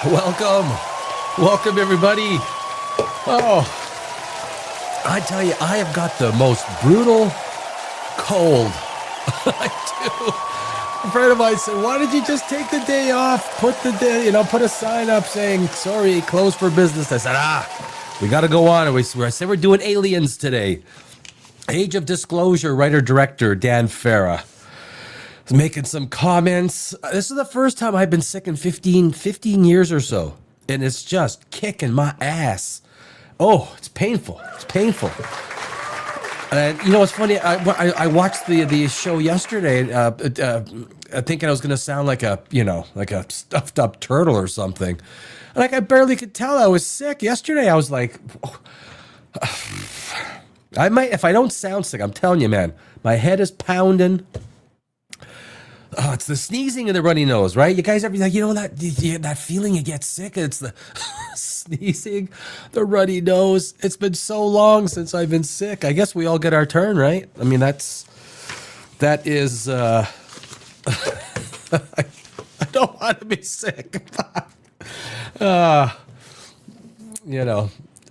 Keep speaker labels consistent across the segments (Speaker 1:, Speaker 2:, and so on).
Speaker 1: Welcome everybody. Oh, I tell you, I have got the most brutal cold. I do. A friend of mine said, why did you just take the day off? Put a sign up saying, sorry, closed for business. I said, we got to go on. I said, we're doing aliens today. Age of Disclosure writer-director Dan Farah is making some comments. This is the first time I've been sick in 15 years or so. And it's just kicking my ass. Oh, it's painful. It's painful. And you know what's funny? I watched the show yesterday, thinking I was going to sound like a stuffed up turtle or something. Like I barely could tell I was sick. Yesterday I was like, I might, if I don't sound sick, I'm telling you, man, my head is pounding. Oh, it's the sneezing and the runny nose, right? You guys ever like, that feeling you get sick? It's the sneezing, the runny nose. It's been so long since I've been sick. I guess we all get our turn, right? I mean, that is, I don't want to be sick. I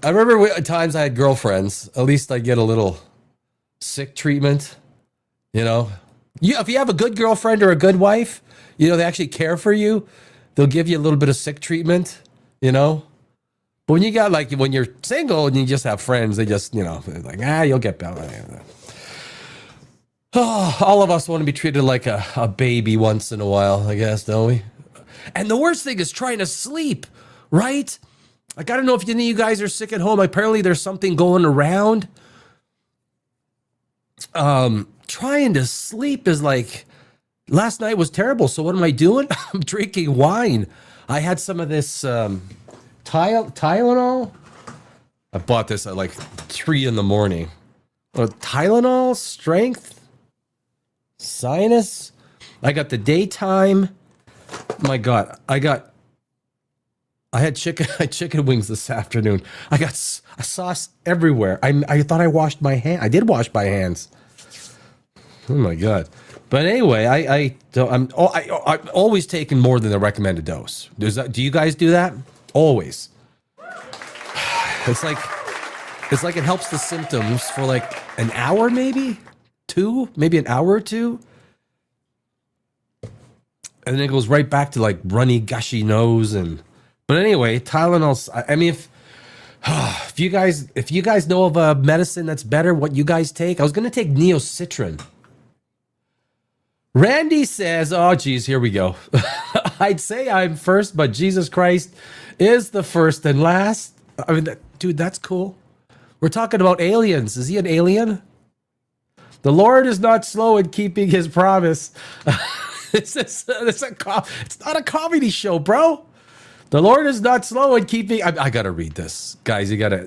Speaker 1: remember at times I had girlfriends. At least I get a little sick treatment, if you have a good girlfriend or a good wife, they actually care for you. They'll give you a little bit of sick treatment, But when you got when you're single and you just have friends, they just, you'll get better. Oh, all of us want to be treated like a baby once in a while, I guess, don't we? And the worst thing is trying to sleep, right? Like, I don't know if any of you guys are sick at home. Apparently there's something going around. Trying to sleep is like, last night was terrible. So what am I doing? I'm drinking wine. I had some of this Tylenol. I bought this at like 3 a.m. Tylenol, strength, sinus. I got the daytime. My God, I had chicken wings this afternoon. I got sauce everywhere. I thought I washed my hand. I did wash my hands. Oh my God. But anyway, I'm always taking more than the recommended dose. Do you guys do that? Always. It's like it helps the symptoms for like an hour, maybe an hour or two. And then it goes right back to like runny, gushy nose. But anyway, Tylenol. I mean, if you guys know of a medicine that's better, what you guys take, I was going to take Neocitrin. Randy says, oh, geez, here we go. I'd say I'm first, but Jesus Christ is the first and last. I mean, dude, that's cool. We're talking about aliens. Is he an alien? The Lord is not slow in keeping his promise. It's not a comedy show, bro. The Lord is not slow in keeping. I got to read this. Guys, you got to,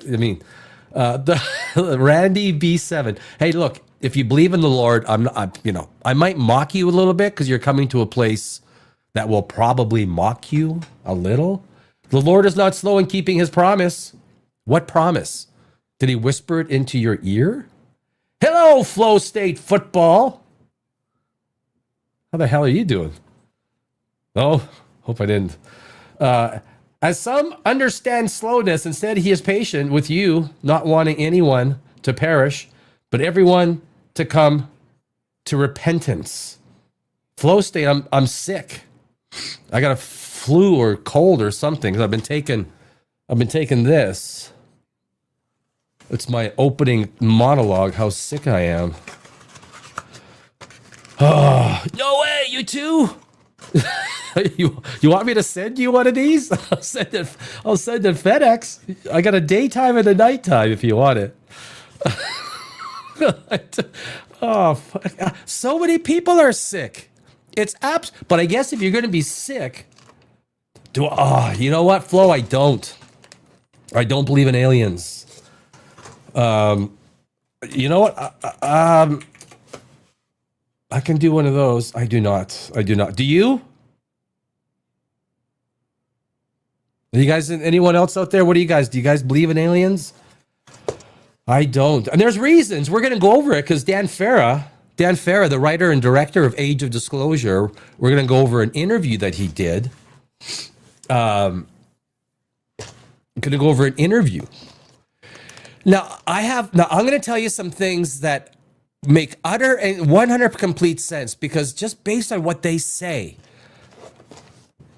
Speaker 1: the Randy B7. Hey, look. If you believe in the Lord, I might mock you a little bit because you're coming to a place that will probably mock you a little. The Lord is not slow in keeping his promise. What promise? Did he whisper it into your ear? Hello, Flow State Football. How the hell are you doing? Oh, hope I didn't. As some understand slowness, instead he is patient with you, not wanting anyone to perish, but everyone to come to repentance. Flow State, I'm sick. I got a flu or cold or something because I've been taking this. It's my opening monologue, how sick I am. Oh, no way, you too? you want me to send you one of these? I'll send it FedEx. I got a daytime and a nighttime if you want it. Oh, fuck. So many people are sick. But I guess if you're going to be sick, you know what, Flo? I don't believe in aliens. You know what? I can do one of those. I do not. Do you? Are you guys, anyone else out there? What do you guys believe in aliens? I don't. And there's reasons. We're going to go over it because Dan Farah, the writer and director of Age of Disclosure, we're going to go over an interview that he did I'm going to go over an interview. Now, I'm going to tell you some things that make utter and 100 complete sense, because just based on what they say,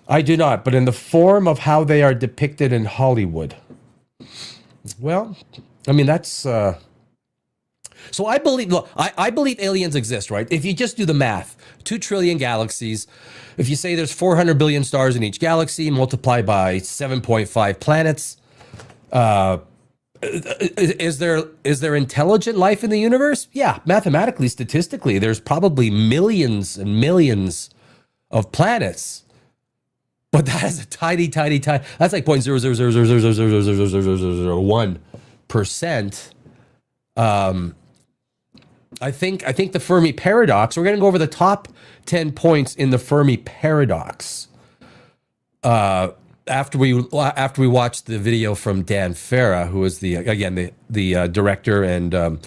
Speaker 1: I do not, but in the form of how they are depicted in Hollywood. Well, I mean, that's... So I believe, look, I believe aliens exist, right? If you just do the math, 2 trillion galaxies, if you say there's 400 billion stars in each galaxy, multiply by 7.5 planets, is there intelligent life in the universe? Yeah, mathematically, statistically, there's probably millions and millions of planets. But that is a tiny, that's like 0.000000001%. I think the Fermi Paradox, we're going to go over the top 10 points in the Fermi Paradox. After we watch the video from Dan Farah, who is the director and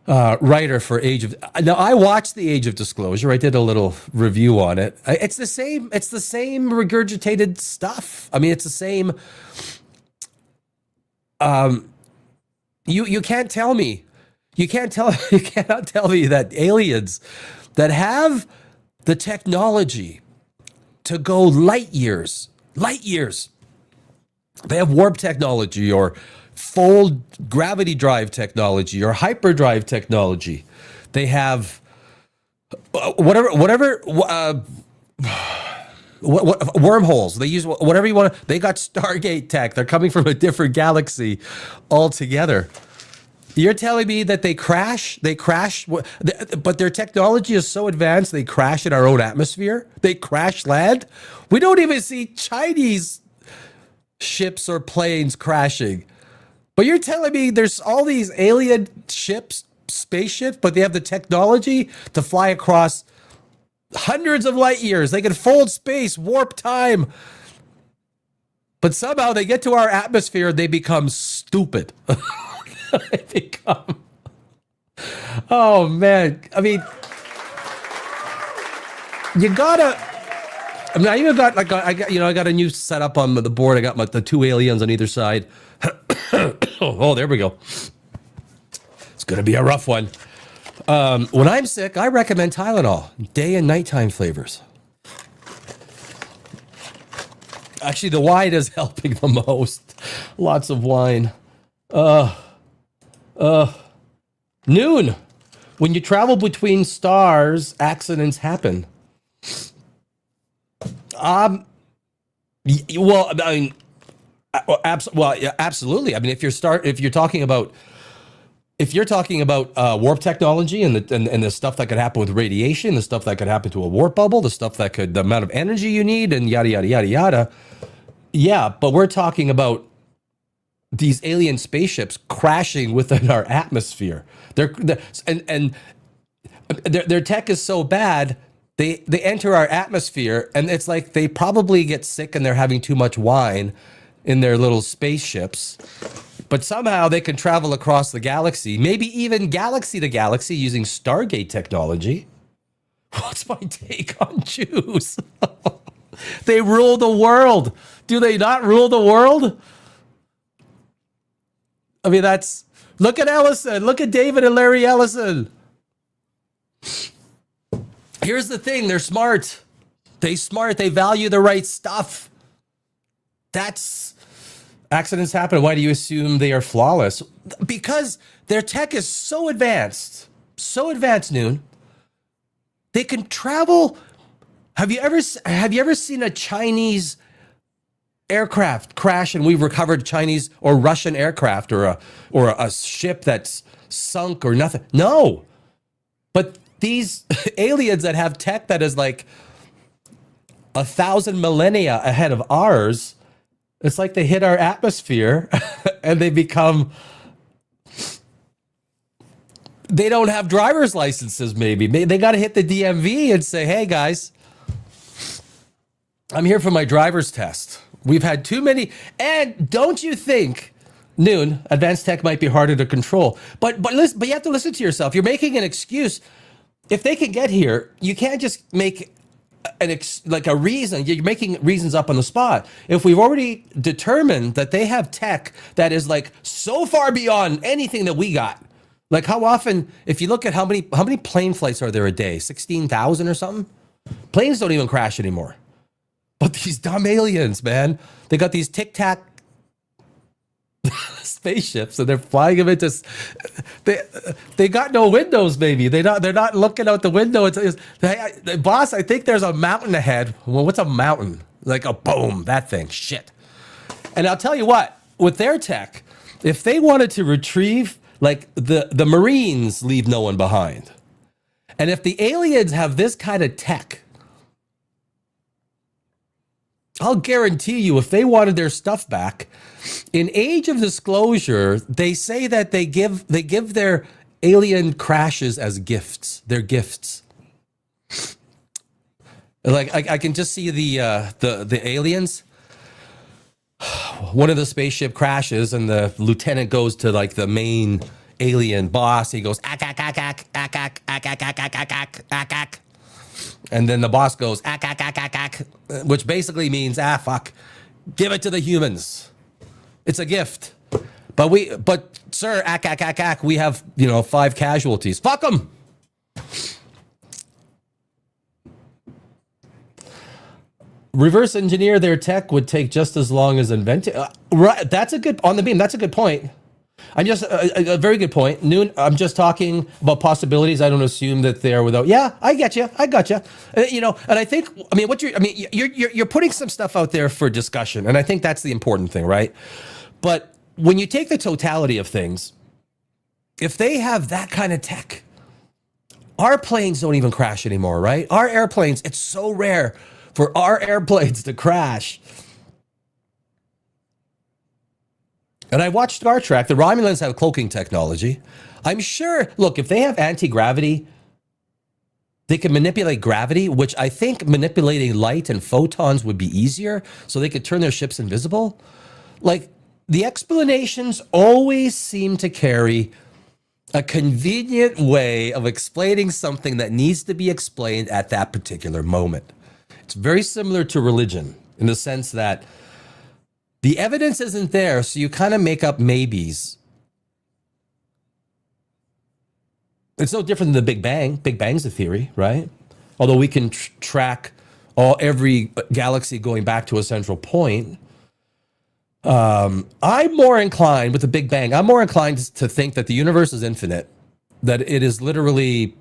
Speaker 1: writer for Age of... Now, I watched the Age of Disclosure. I did a little review on it. It's the same regurgitated stuff. I mean, it's the same... You can't tell me. You cannot tell me that aliens that have the technology to go light years, they have warp technology or fold gravity drive technology or hyperdrive technology. They have whatever wormholes. They use whatever you want. They got Stargate tech. They're coming from a different galaxy altogether. You're telling me that they crash, but their technology is so advanced they crash in our own atmosphere? They crash land? We don't even see Chinese ships or planes crashing. But you're telling me there's all these alien ships, spaceships, but they have the technology to fly across hundreds of light years. They can fold space, warp time. But somehow they get to our atmosphere, they become stupid. Oh man, I mean, you gotta... I mean, I even got I got a new setup on the board. I got the 2 aliens on either side. Oh, there we go. It's gonna be a rough one. When I'm sick, I recommend Tylenol, day and nighttime flavors. Actually, the wine is helping the most. Lots of wine. Noon. When you travel between stars, accidents happen. Well, I mean, absolutely. I mean, if you're talking about warp technology and the stuff that could happen with radiation, the stuff that could happen to a warp bubble, the amount of energy you need, and yada yada yada yada. Yeah, but we're talking about these alien spaceships crashing within our atmosphere. Their tech is so bad, they enter our atmosphere, and it's like they probably get sick and they're having too much wine in their little spaceships. But somehow they can travel across the galaxy, maybe even galaxy to galaxy, using Stargate technology. What's my take on Jews? They rule the world. Do they not rule the world? I mean, look at Ellison. Look at David and Larry Ellison. Here's the thing. They're smart. They value the right stuff. Accidents happen. Why do you assume they are flawless? Because their tech is so advanced. Noon. They can travel. Have you ever seen a Chinese aircraft crash and we've recovered Chinese or Russian aircraft or a ship that's sunk or nothing? No. But these aliens that have tech that is like 1,000 millennia ahead of ours, it's like they hit our atmosphere and they don't have driver's licenses. Maybe they got to hit the DMV and say, hey guys, I'm here for my driver's test. We've had too many. And don't you think, Noon, advanced tech might be harder to control? But you have to listen to yourself. You're making an excuse. If they can get here, you can't just make like a reason. You're making reasons up on the spot. If we've already determined that they have tech that is like so far beyond anything that we got, like how often, if you look at how many plane flights are there a day, 16,000 or something, planes don't even crash anymore. But these dumb aliens, man, they got these tic tac spaceships and they're flying them into. They got no windows. Maybe they're not looking out the window. Hey, boss, I think there's a mountain ahead. Well, what's a mountain? Like a boom, that thing. Shit. And I'll tell you what, with their tech, if they wanted to retrieve, like the Marines leave no one behind, and if the aliens have this kind of tech, I'll guarantee you, if they wanted their stuff back, in age of disclosure, they say that they give their alien crashes as gifts. They're gifts. Like I can just see the aliens. One of the spaceship crashes, and the lieutenant goes to like the main alien boss. He goes ak ak ak ak ak ak ak ak ak ak ak ak ak. And then the boss goes, ack, ack, ack, ack, ack, which basically means, fuck, give it to the humans. It's a gift. But sir, ack, ack, ack, ack, we have, 5 casualties. Fuck them. Reverse engineer their tech would take just as long as inventing. Right, that's a good, on the beam, that's a good point. I'm just a very good point. Noon. I'm just talking about possibilities. I don't assume that they're without. Yeah, I get you. I got you. And I think. You're putting some stuff out there for discussion, and I think that's the important thing, right? But when you take the totality of things, if they have that kind of tech, our planes don't even crash anymore, right? Our airplanes. It's so rare for our airplanes to crash. And I watched Star Trek. The Romulans have cloaking technology. I'm sure, look, if they have anti-gravity, they can manipulate gravity, which I think manipulating light and photons would be easier, so they could turn their ships invisible. Like, the explanations always seem to carry a convenient way of explaining something that needs to be explained at that particular moment. It's very similar to religion in the sense that the evidence isn't there, so you kind of make up maybes. It's no different than the Big Bang. Big Bang's a theory, right? Although we can track every galaxy going back to a central point. I'm more inclined with the Big Bang. I'm more inclined to think that the universe is infinite, that it is literally.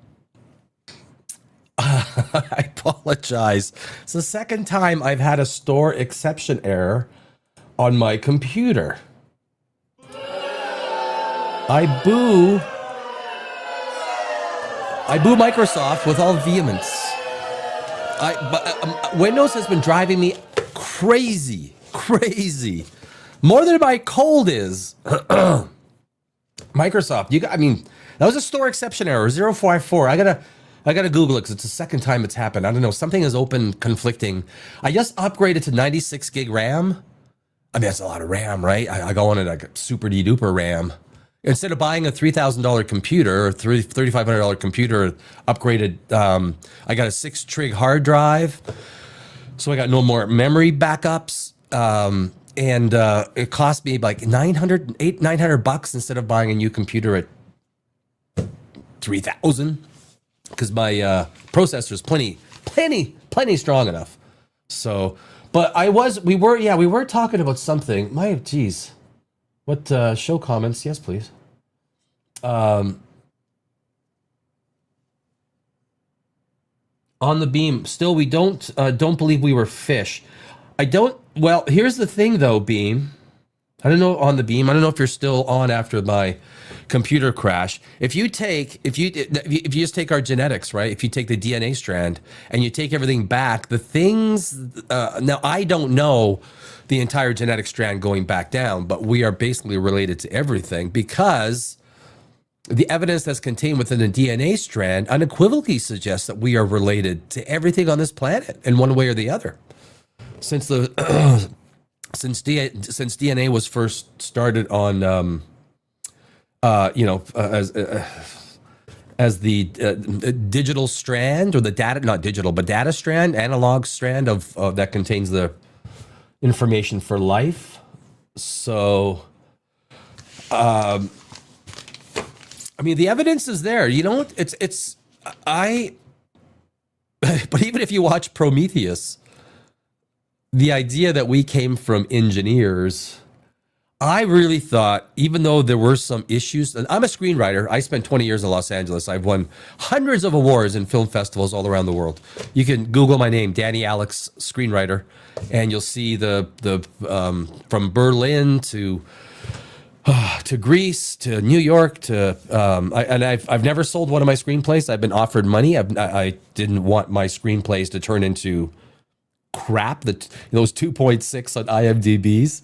Speaker 1: I apologize. It's the second time I've had a store exception error on my computer. I boo Microsoft with all vehemence. Windows has been driving me crazy. More than my cold is. Microsoft, that was a store exception error, 054. I gotta Google it because it's the second time it's happened. I don't know. Something is open conflicting. I just upgraded to 96 gig RAM. That's a lot of RAM, right? I go on it like super de-duper RAM. Instead of buying a $3,000 computer or $3,500 computer upgraded, I got a 6-trig hard drive. So I got no more memory backups. And it cost me like $900 instead of buying a new computer at $3,000 because my processor is plenty strong enough. So, but we were talking about something. What show comments? Yes, please. On the beam, still we don't believe we were fish. Well, here's the thing though, Beam. I don't know on the beam. I don't know if you're still on after my computer crash. If you just take our genetics, right? If you take the DNA strand and you take everything back, the things, now I don't know the entire genetic strand going back down, but we are basically related to everything because the evidence that's contained within the DNA strand unequivocally suggests that we are related to everything on this planet in one way or the other. Since DNA was first started on, as the digital strand, or the data, not digital, but data strand, analog strand of that contains the information for life. So, I mean, the evidence is there. You know, I, but even if you watch Prometheus, the idea that we came from engineers, I really thought, even though there were some issues, and I'm a screenwriter, I spent 20 years in Los Angeles. I've won hundreds of awards in film festivals all around the world. You can Google my name, Danny Alex, screenwriter, and you'll see the from Berlin to Greece to New York to I've never sold one of my screenplays. I've been offered money. I didn't want my screenplays to turn into crap. Those 2.6 on IMDb's.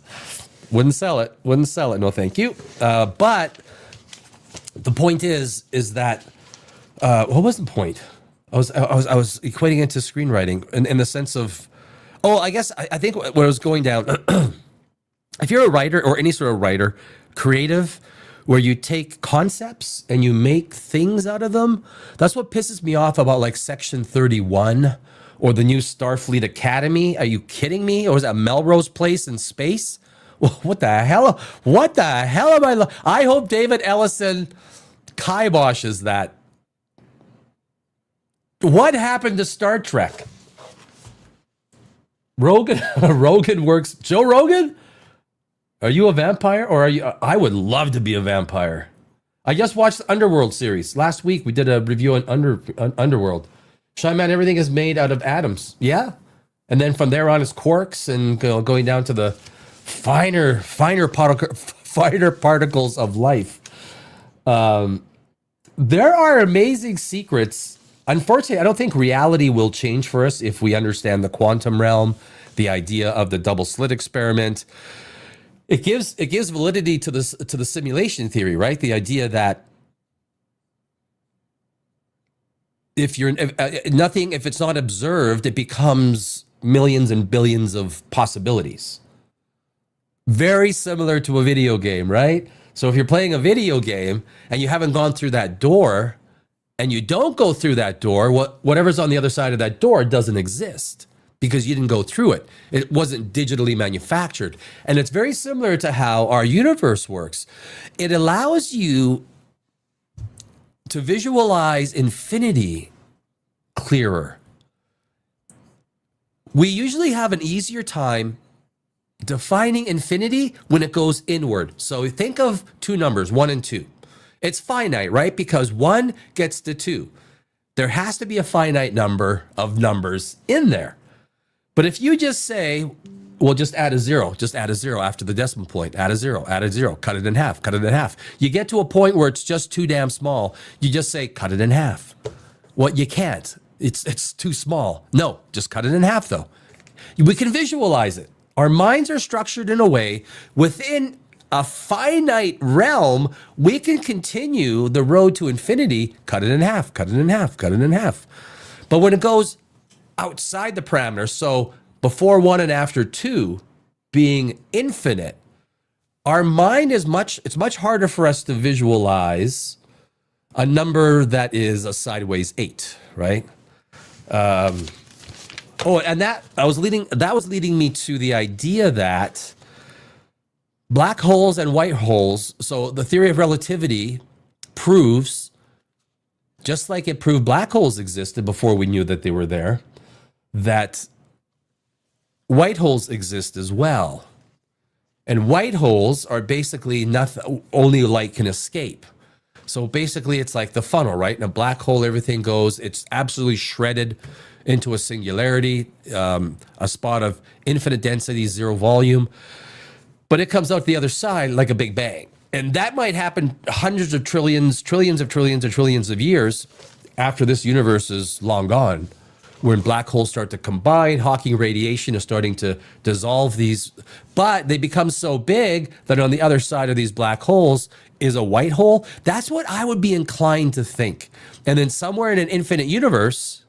Speaker 1: Wouldn't sell it. No, thank you. But the point is that what was the point? I was equating it to screenwriting in the sense of, I guess I think what I was going down. If you're a writer or any sort of writer, creative, where you take concepts and you make things out of them, that's what pisses me off about like Section 31 or the new Starfleet Academy. Are you kidding me? Or was that Melrose Place in space? Well, what the hell? What the hell am I? I hope David Ellison kiboshes that. What happened to Star Trek? Rogan works. Joe Rogan? Are you a vampire or are you? I would love to be a vampire. I just watched the Underworld series. Last week we did a review on Underworld. Man, everything is made out of atoms. Yeah. And then from there on it's quarks and going down to the finer particles of life. There are amazing secrets. Unfortunately, I don't think reality will change for us if we understand the quantum realm, the idea of the double slit experiment. It gives validity to the simulation theory, right? The idea that if it's not observed, it becomes millions and billions of possibilities. Very similar to a video game, right? So if you're playing a video game and you haven't gone through that door and you don't go through that door, whatever's on the other side of that door doesn't exist because you didn't go through it. It wasn't digitally manufactured. And it's very similar to how our universe works. It allows you to visualize infinity clearer. We usually have an easier time defining infinity when it goes inward. So think of two numbers, 1 and 2. It's finite, right? Because 1 gets to 2. There has to be a finite number of numbers in there. But if you just say, well, just add a 0 after the decimal point, add a 0, cut it in half. You get to a point where it's just too damn small. You just say, cut it in half. Well, you can't. It's too small. No, just cut it in half though. We can visualize it. Our minds are structured in a way within a finite realm, we can continue the road to infinity, cut it in half. But when it goes outside the parameters, so before 1 and after 2 being infinite, our mind it's much harder for us to visualize a number that is a sideways 8, right? And that was leading me to the idea that black holes and white holes, so the theory of relativity proves, just like it proved black holes existed before we knew that they were there, that white holes exist as well. And white holes are basically nothing, only light can escape. So basically it's like the funnel, right? In a black hole, everything goes, it's absolutely shredded into a singularity, a spot of infinite density, 0 volume. But it comes out the other side like a big bang. And that might happen hundreds of trillions of years after this universe is long gone, when black holes start to combine, Hawking radiation is starting to dissolve these, but they become so big that on the other side of these black holes is a white hole. That's what I would be inclined to think. And then somewhere in an infinite universe,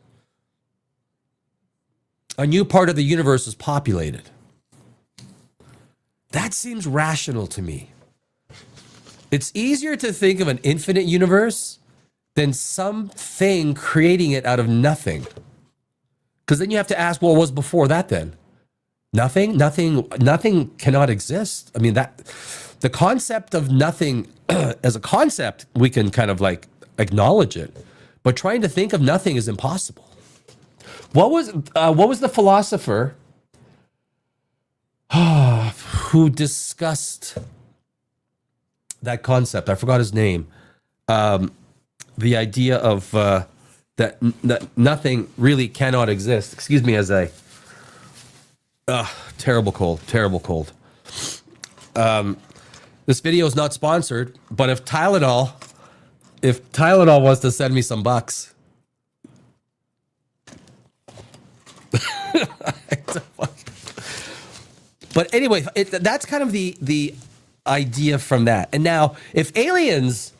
Speaker 1: a new part of the universe is populated. That seems rational to me. It's easier to think of an infinite universe than something creating it out of nothing. Because then you have to ask, well, what was before that then? Nothing cannot exist. I mean, that the concept of nothing as a concept, we can kind of like acknowledge it, but trying to think of nothing is impossible. What was the philosopher who discussed that concept? I forgot his name. The idea of that nothing really cannot exist. Excuse me as I terrible cold. This video is not sponsored, but if Tylenol wants to send me some bucks. But anyway, that's kind of the idea from that. And now, if aliens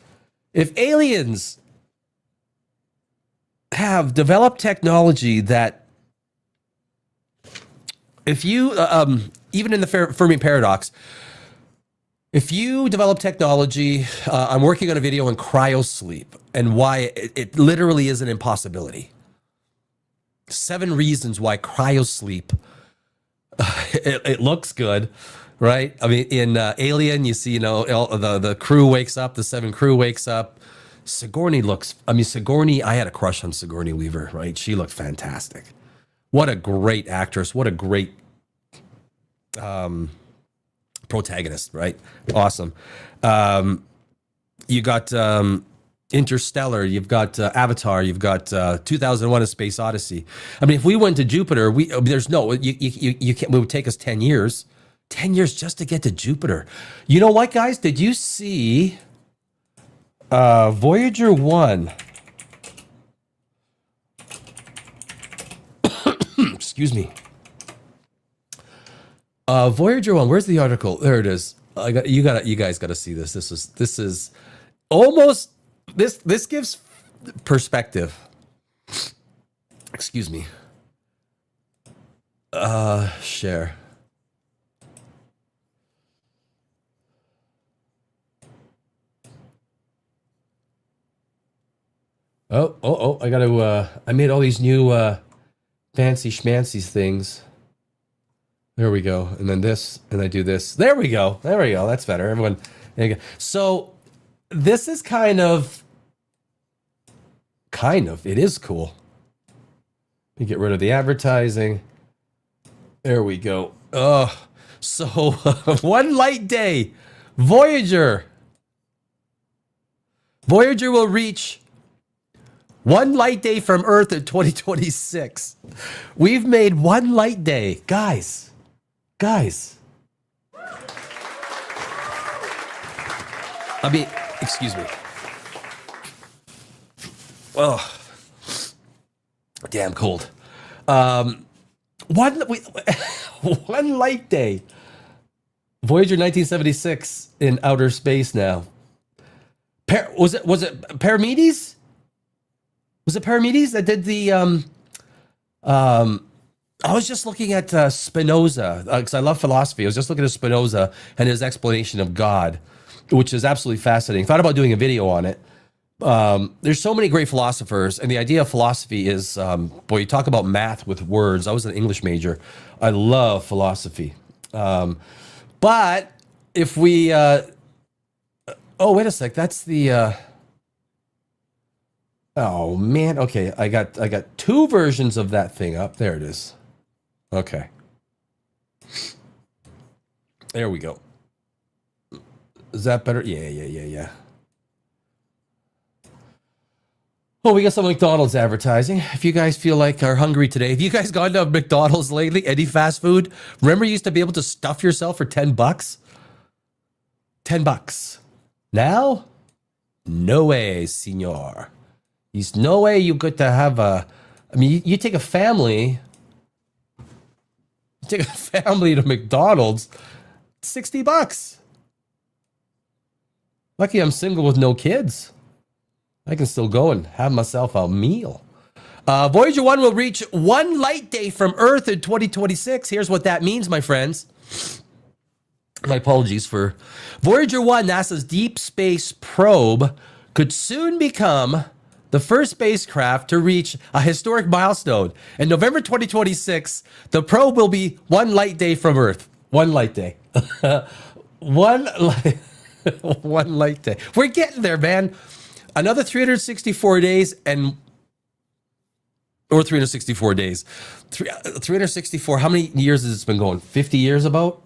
Speaker 1: have developed technology that, if you even in the Fermi Paradox, if you develop technology, I'm working on a video on cryosleep and why it literally is an impossibility. 7 reasons why cryosleep it looks good, right? I mean, in Alien, you see, the crew wakes up, the 7 crew wakes up. Sigourney, I had a crush on Sigourney Weaver, right? She looked fantastic. What a great actress. What a great protagonist, right? Awesome. You got Interstellar, you've got Avatar, you've got 2001: A Space Odyssey. I mean, if we went to Jupiter, you can't. It would take us 10 years. 10 years just to get to Jupiter. You know what, guys? Did you see Voyager 1? Excuse me. Voyager 1, where's the article? There it is. You guys got to see this. This is almost this gives perspective. Excuse me. Share. Oh, I got to I made all these new fancy schmancy things. There we go. And then this, and I do this. There we go. That's better. Everyone, there you go. So this is kind of, it is cool. Let me get rid of the advertising. There we go. So one light day, Voyager will reach one light day from Earth in 2026. We've made one light day, guys. I mean, excuse me. Oh, damn cold. One light day. Voyager 1976 in outer space now. Was it Paramedes? Was it Paramedes that did the I was just looking at Spinoza because I love philosophy. I was just looking at Spinoza and his explanation of God, which is absolutely fascinating. Thought about doing a video on it. There's so many great philosophers, and the idea of philosophy is, boy, you talk about math with words. I was an English major. I love philosophy. But if we, oh, wait a sec, that's the, oh man, okay, I got 2 versions of that thing up. There it is. Okay. There we go. Is that better? Yeah. Oh, we got some McDonald's advertising. If you guys feel like are hungry today, have you guys gone to McDonald's lately? Any fast food? Remember you used to be able to stuff yourself for $10? $10. Now? No way, senor. There's no way you get to have a... I mean, you take a family... You take a family to McDonald's, $60. Lucky I'm single with no kids. I can still go and have myself a meal. Voyager 1 will reach one light day from Earth in 2026. Here's what that means, my friends. My apologies for... Voyager 1, NASA's deep space probe, could soon become the first spacecraft to reach a historic milestone. In November 2026, the probe will be one light day from Earth. One light day. one light, one light day. We're getting there, man. Another 364 days or 364 days. 364. How many years has it been going? 50 years about?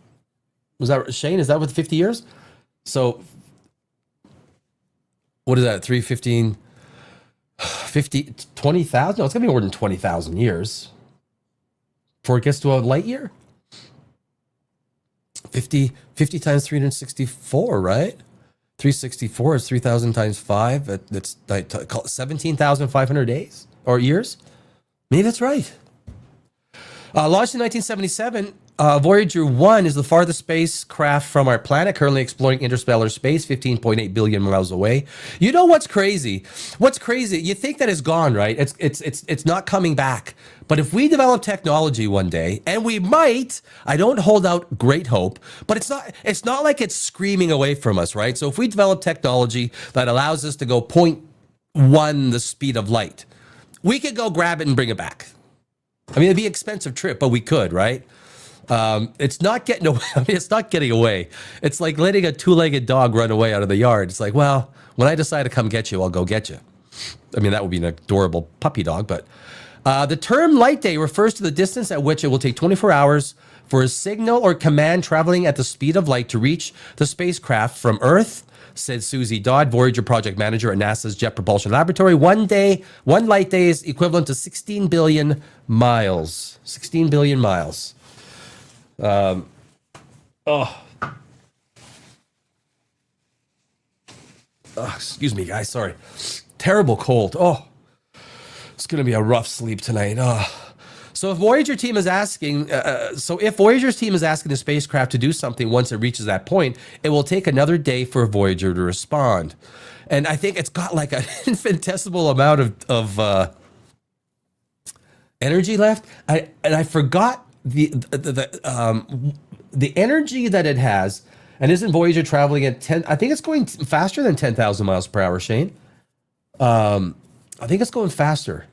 Speaker 1: Was that Shane? Is that with 50 years? So what is that? 315, 50, 20,000? No, it's going to be more than 20,000 years before it gets to a light year. 50 times 364, right? 364 is 3,000 times 5. That's 17,500 days or years. Maybe that's right. Launched in 1977, Voyager 1 is the farthest spacecraft from our planet, currently exploring interstellar space, 15.8 billion miles away. You know what's crazy? What's crazy? You think that it's gone, right? It's not coming back. But if we develop technology one day, and we might, I don't hold out great hope, but it's not like it's screaming away from us, right? So if we develop technology that allows us to go 0.1 the speed of light, we could go grab it and bring it back. I mean, it'd be an expensive trip, but we could, right? It's not getting away. I mean, it's not getting away. It's like letting a two-legged dog run away out of the yard. It's like, well, when I decide to come get you, I'll go get you. I mean, that would be an adorable puppy dog, but the term light day refers to the distance at which it will take 24 hours for a signal or command traveling at the speed of light to reach the spacecraft from Earth, said Susie Dodd, Voyager project manager at NASA's Jet Propulsion Laboratory. One light day is equivalent to 16 billion miles. 16 billion miles. Excuse me, guys. Sorry. Terrible cold. It's going to be a rough sleep tonight. So if Voyager's team is asking the spacecraft to do something once it reaches that point, it will take another day for Voyager to respond. And I think it's got like an infinitesimal amount of energy left. I forgot the energy that it has. And isn't Voyager traveling at 10? I think it's going faster than 10,000 miles per hour, Shane. I think it's going faster.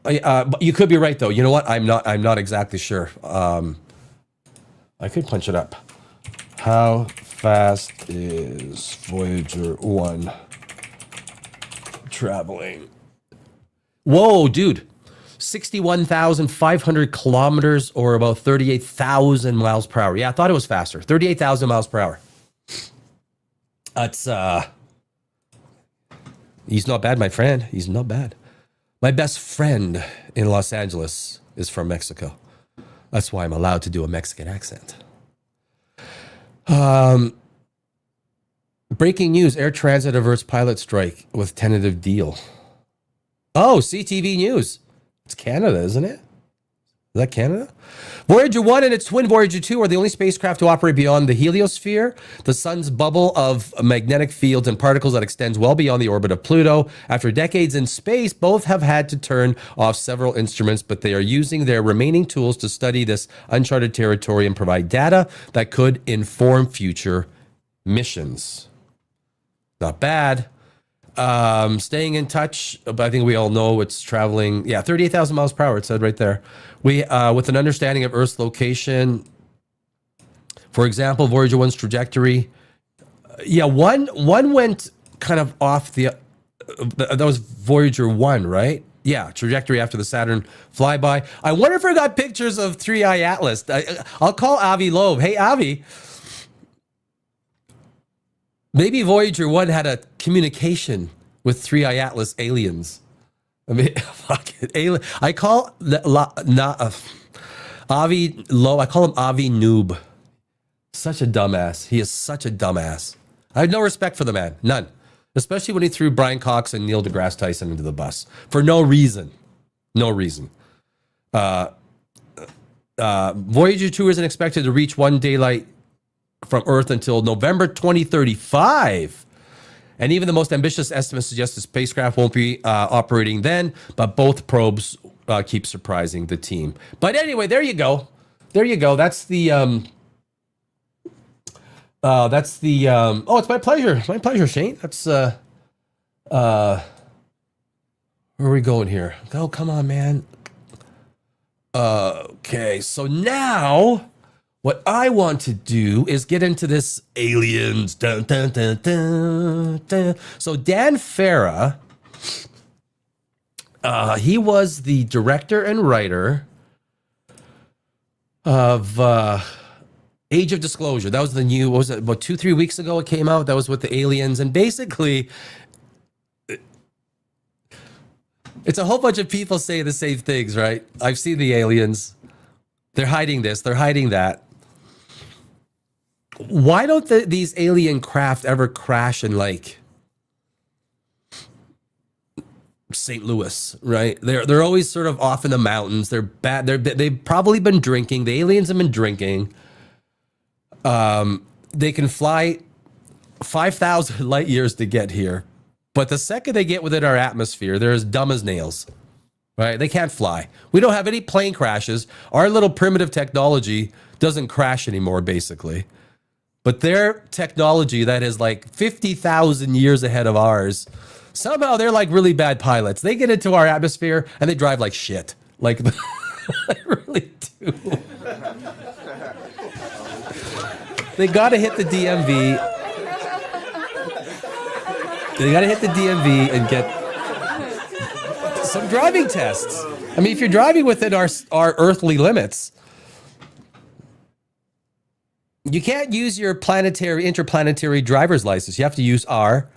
Speaker 1: But you could be right, though. You know what? I'm not exactly sure. I could punch it up. How fast is Voyager 1 traveling? Whoa, dude. 61,500 kilometers or about 38,000 miles per hour. Yeah, I thought it was faster. 38,000 miles per hour. That's, he's not bad, my friend. He's not bad. My best friend in Los Angeles is from Mexico. That's why I'm allowed to do a Mexican accent. Breaking news, Air Transit averts pilot strike with tentative deal. Oh, CTV News. It's Canada, isn't it? Is that Canada? Voyager 1 and its twin Voyager 2 are the only spacecraft to operate beyond the heliosphere, the sun's bubble of magnetic fields and particles that extends well beyond the orbit of Pluto. After decades in space, both have had to turn off several instruments, but they are using their remaining tools to study this uncharted territory and provide data that could inform future missions. Not bad. Staying in touch, but I think we all know it's traveling. Yeah, 38,000 miles per hour. It said right there. We, with an understanding of Earth's location, for example, Voyager 1's trajectory. Yeah, one went kind of off the. That was Voyager 1, right? Yeah, trajectory after the Saturn flyby. I wonder if I got pictures of 3i Atlas. I'll call Avi Loeb. Hey, Avi. Maybe Voyager 1 had a communication with 3i Atlas aliens. I mean, fuck it. I call Avi Low. I call him Avi Noob. Such a dumbass. He is such a dumbass. I have no respect for the man. None. Especially when he threw Brian Cox and Neil deGrasse Tyson into the bus. For no reason. No reason. Voyager 2 isn't expected to reach one daylight from Earth until November 2035. And even the most ambitious estimates suggest the spacecraft won't be operating then, but both probes keep surprising the team. But anyway, there you go. There you go. That's the it's my pleasure. My pleasure, Shane. That's Where are we going here? Oh, come on, man. Okay, so now what I want to do is get into this aliens. Dun, dun, dun, dun, dun. So Dan Farah, he was the director and writer of Age of Disclosure. That was the new, what was it, about 2-3 weeks ago it came out. That was with the aliens. And basically, it's a whole bunch of people saying the same things, right? I've seen the aliens. They're hiding this. They're hiding that. Why don't these alien craft ever crash in like St. Louis, right? They're always sort of off in the mountains. They're bad. They've probably been drinking. The aliens have been drinking. They can fly 5,000 light years to get here. But the second they get within our atmosphere, they're as dumb as nails, right? They can't fly. We don't have any plane crashes. Our little primitive technology doesn't crash anymore, basically. But their technology that is like 50,000 years ahead of ours, somehow they're like really bad pilots. They get into our atmosphere and they drive like shit. Like, they really do. They got to hit the DMV. They got to hit the DMV and get some driving tests. I mean, if you're driving within our earthly limits, you can't use your interplanetary driver's license. You have to use our.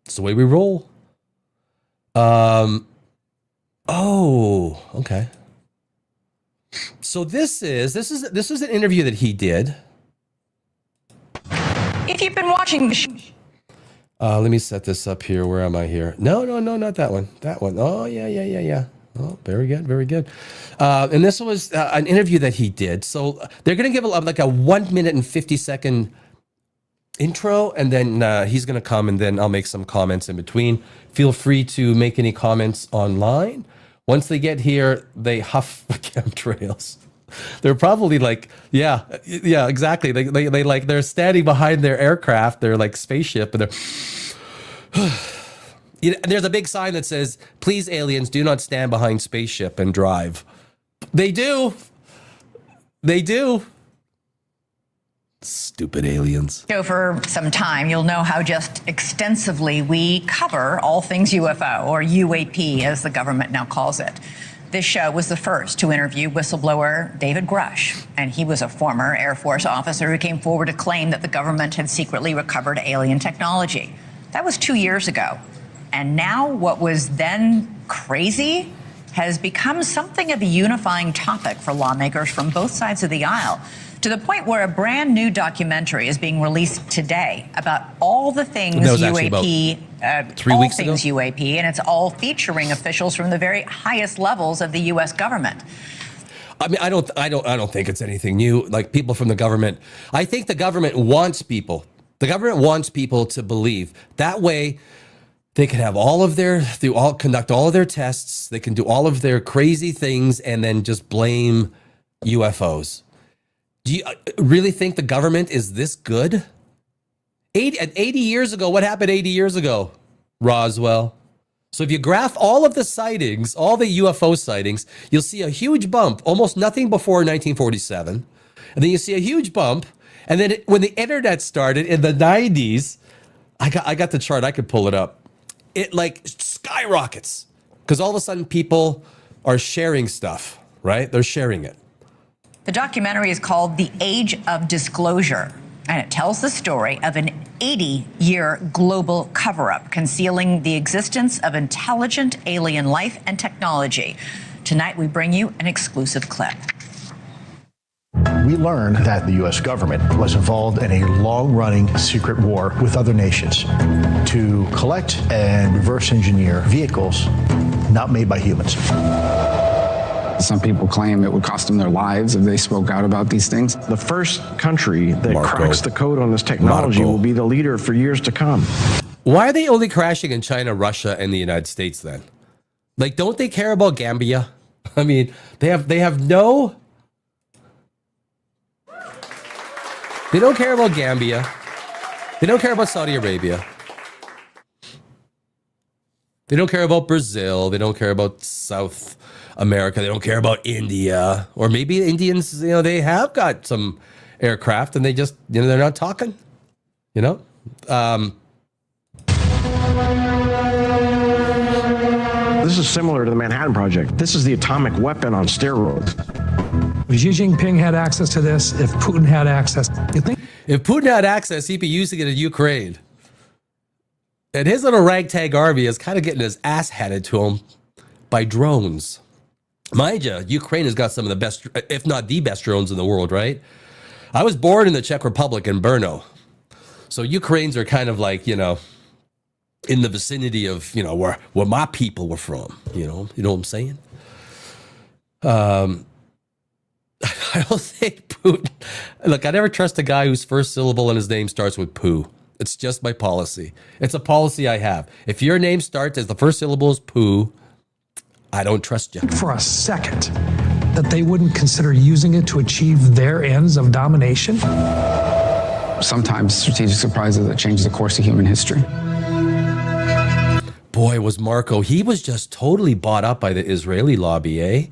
Speaker 1: It's the way we roll. Oh, okay. So this is an interview that he did.
Speaker 2: If you've been watching the
Speaker 1: let me set this up here. Where am I here? No, not that one. That one. Oh, yeah. Oh, very good, very good. And this was an interview that he did. So they're going to give like a 1 minute and 50-second intro, and then he's going to come, and then I'll make some comments in between. Feel free to make any comments online. Once they get here, they huff chemtrails. They're probably like, yeah, exactly. They like, they're standing behind their aircraft, their like spaceship, and they're. There's a big sign that says, "Please, aliens, do not stand behind spaceship and drive." They do. Stupid aliens.
Speaker 2: show for some time, you'll know how just extensively we cover all things UFO, or UAP as the government now calls it. This show was the first to interview whistleblower David Grush, and he was a former Air Force officer who came forward to claim that the government had secretly recovered alien technology. That was 2 years ago. And now what was then crazy has become something of a unifying topic for lawmakers from both sides of the aisle, to the point where a brand new documentary is being released today about all the things UAP,
Speaker 1: 3 weeks ago.
Speaker 2: UAP, and it's all featuring officials from the very highest levels of the U.S. government.
Speaker 1: I mean, I don't think it's anything new. Like, people from the government, I think the government wants people. The government wants people to believe. That way, they can have conduct all of their tests. They can do all of their crazy things and then just blame UFOs. Do you really think the government is this good? 80 years ago, what happened 80 years ago? Roswell. So if you graph all of the sightings, all the UFO sightings, you'll see a huge bump, almost nothing before 1947. And then you see a huge bump. And then when the internet started in the 90s, I got the chart, I could pull it up. It like skyrockets because all of a sudden people are sharing stuff, right? They're sharing it.
Speaker 2: The documentary is called The Age of Disclosure, and it tells the story of an 80-year global cover-up concealing the existence of intelligent alien life and technology. Tonight, we bring you an exclusive clip.
Speaker 3: We learned that the U.S. government was involved in a long-running secret war with other nations to collect and reverse engineer vehicles not made by humans.
Speaker 4: Some people claim it would cost them their lives if they spoke out about these things.
Speaker 5: The first country that cracks the code on this technology will be the leader for years to come.
Speaker 1: Why are they only crashing in China, Russia, and the United States then? Like, don't they care about Gambia? I mean, they don't care about Gambia. They don't care about Saudi Arabia. They don't care about Brazil. They don't care about South America. They don't care about India. Or maybe the Indians, they have got some aircraft and they just, they're not talking,
Speaker 5: This is similar to the Manhattan Project. This is the atomic weapon on steroids.
Speaker 6: If Xi Jinping had access to this, if Putin had access, you think?
Speaker 1: If Putin had access, he'd be using it in Ukraine. And his little ragtag army is kind of getting his ass handed to him by drones. Mind you, Ukraine has got some of the best, if not the best drones in the world, right? I was born in the Czech Republic in Brno. So Ukrainians are kind of like, in the vicinity of, where my people were from, you know what I'm saying? I don't think Putin, look, I never trust a guy whose first syllable in his name starts with poo. It's just my policy. It's a policy I have. If your name starts as the first syllable is poo, I don't trust you.
Speaker 6: For a second that they wouldn't consider using it to achieve their ends of domination?
Speaker 4: Sometimes strategic surprises that change the course of human history.
Speaker 1: Boy, was Marco. He was just totally bought up by the Israeli lobby, eh?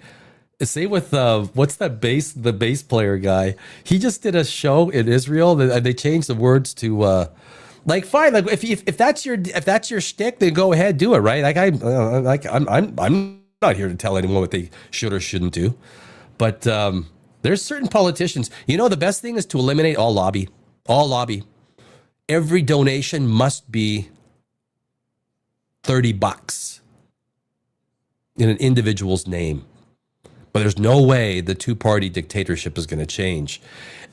Speaker 1: Say with what's the bass player guy? He just did a show in Israel and they changed the words to fine, like if that's your shtick, then go ahead, do it, right? I'm not here to tell anyone what they should or shouldn't do, but there's certain politicians. The best thing is to eliminate all lobby. Every donation must be $30 in an individual's name. But there's no way the two-party dictatorship is going to change.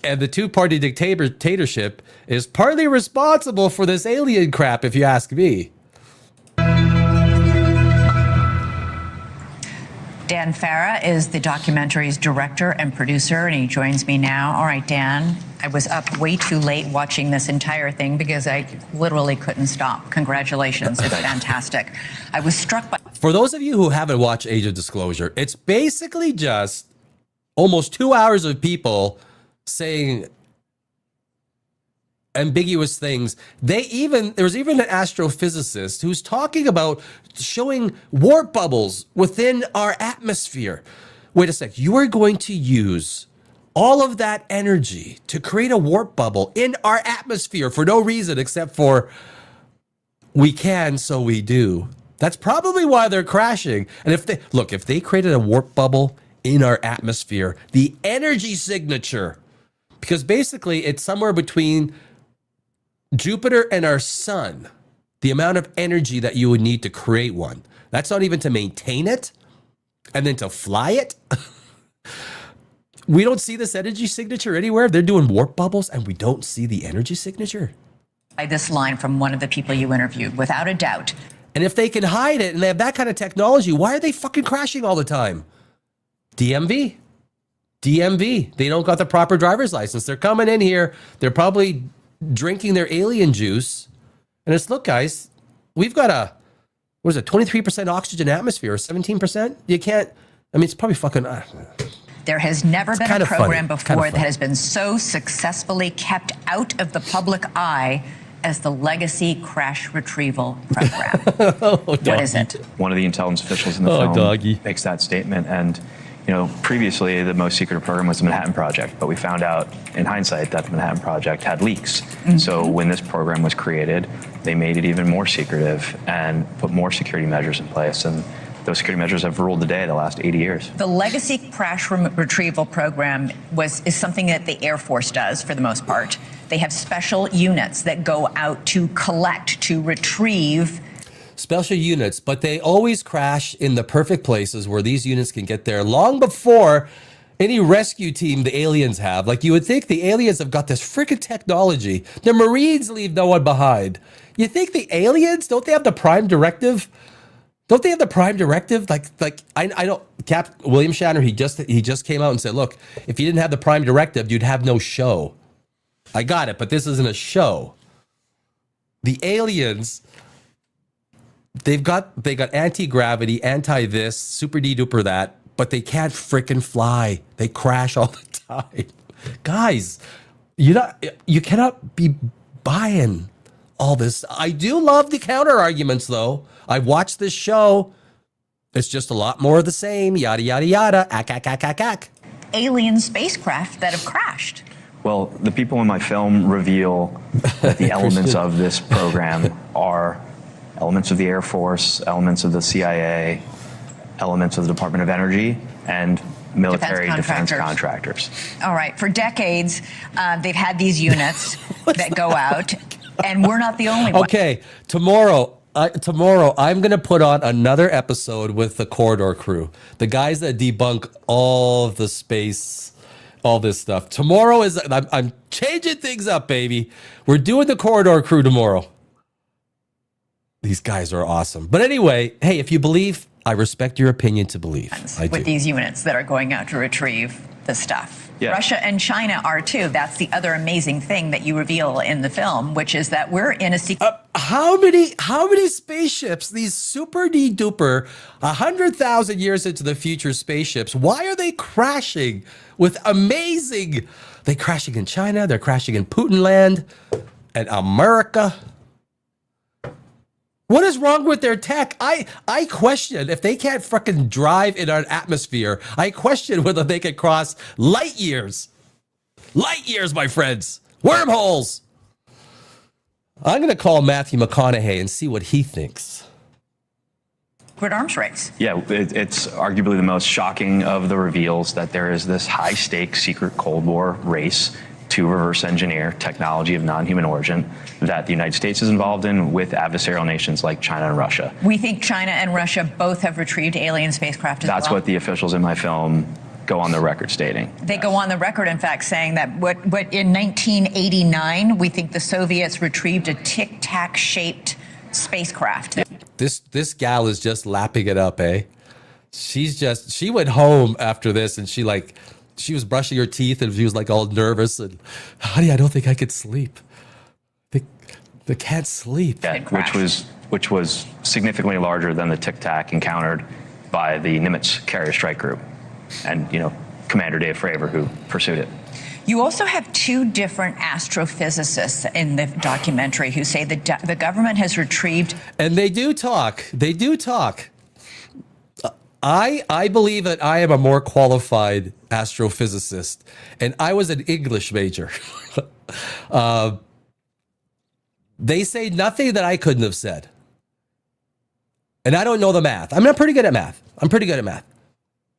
Speaker 1: And the two-party dictatorship is partly responsible for this alien crap, if you ask me.
Speaker 2: Dan Farah is the documentary's director and producer, and he joins me now. All right, Dan, I was up way too late watching this entire thing because I literally couldn't stop. Congratulations. It's fantastic. I was struck by...
Speaker 1: For those of you who haven't watched Age of Disclosure, it's basically just almost 2 hours of people saying ambiguous things. There was even an astrophysicist who's talking about showing warp bubbles within our atmosphere. Wait a sec, you are going to use all of that energy to create a warp bubble in our atmosphere for no reason except for we can, so we do. That's probably why they're crashing. And if they created a warp bubble in our atmosphere, the energy signature, because basically it's somewhere between Jupiter and our sun, the amount of energy that you would need to create one. That's not even to maintain it and then to fly it. We don't see this energy signature anywhere. They're doing warp bubbles and we don't see the energy signature.
Speaker 2: by this line from one of the people you interviewed, without a doubt.
Speaker 1: And if they can hide it and they have that kind of technology, why are they fucking crashing all the time? DMV. They don't got the proper driver's license. They're coming in here. They're probably drinking their alien juice. And it's, look, guys, we've got a, what is it, 23% oxygen atmosphere or 17%? You can't, I mean, it's probably fucking...
Speaker 2: There has never been a program before that
Speaker 1: funny.
Speaker 2: has been so successfully kept out of the public eye as the Legacy Crash Retrieval Program. What is it?
Speaker 7: One of the intelligence officials in the film makes that statement. And, you know, previously the most secretive program was the Manhattan Project, but we found out in hindsight that the Manhattan Project had leaks. Mm-hmm. So when this program was created, they made it even more secretive and put more security measures in place. And those security measures have ruled the day the last 80 years.
Speaker 2: The Legacy Crash Retrieval Program is something that the Air Force does for the most part. They have special units that go out to collect, to retrieve.
Speaker 1: Special units, but they always crash in the perfect places where these units can get there long before any rescue team the aliens have. Like, you would think the aliens have got this freaking technology. The Marines leave no one behind. You think the aliens, don't they have the prime directive? Don't they have the prime directive? Like I don't. Captain William Shatner, he just came out and said, look, if you didn't have the prime directive, you'd have no show. I got it, but this isn't a show. The aliens, they got anti-gravity, anti-this, super de-duper that, but they can't frickin' fly. They crash all the time. Guys, you cannot be buying all this. I do love the counter arguments, though. I watched this show. It's just a lot more of the same. Yada, yada, yada. Ack, ack, ack, ack, ack.
Speaker 2: Alien spacecraft that have crashed.
Speaker 7: Well, the people in my film reveal that the elements of this program are elements of the Air Force, elements of the CIA, elements of the Department of Energy, and military defense contractors.
Speaker 2: All right. For decades, they've had these units that go out, and we're not the only one.
Speaker 1: Okay, tomorrow I'm going to put on another episode with the Corridor crew, the guys that debunk all of the space, all this stuff. Tomorrow is, I'm changing things up, baby. We're doing the Corridor crew tomorrow. These guys are awesome. But anyway, hey, if you believe, I respect your opinion to believe.
Speaker 2: With these units that are going out to retrieve the stuff.
Speaker 7: Yeah.
Speaker 2: Russia and China are too. That's the other amazing thing that you reveal in the film, which is that we're in a secret.
Speaker 1: How many spaceships, these super duper 100,000 years into the future spaceships, why are they crashing with amazing? They're crashing in China, they're crashing in Putin land and America. What is wrong with their tech? I question if they can't fucking drive in our atmosphere. I question whether they can cross light years. Light years, my friends. Wormholes. I'm going to call Matthew McConaughey and see what he thinks.
Speaker 2: Arms race.
Speaker 7: Yeah, it's arguably the most shocking of the reveals that there is this high-stakes secret Cold War race to reverse engineer technology of non-human origin that the United States is involved in with adversarial nations like China and Russia.
Speaker 2: We think China and Russia both have retrieved alien spacecraft as well.
Speaker 7: That's what the officials in my film go on the record stating.
Speaker 2: They go on the record, in fact, saying that what in 1989, we think the Soviets retrieved a tic-tac shaped spacecraft.
Speaker 1: This gal is just lapping it up, eh? She went home after this and she was brushing her teeth and she was like all nervous and, honey, I don't think I could sleep. They can't sleep.
Speaker 7: Yeah, which was significantly larger than the Tic Tac encountered by the Nimitz carrier strike group, and Commander Dave Fravor who pursued it.
Speaker 2: You also have two different astrophysicists in the documentary who say that the government has retrieved.
Speaker 1: And they do talk. They do talk. I believe that I am a more qualified astrophysicist, and I was an English major. They say nothing that I couldn't have said. And I don't know the math. I'm not pretty good at math.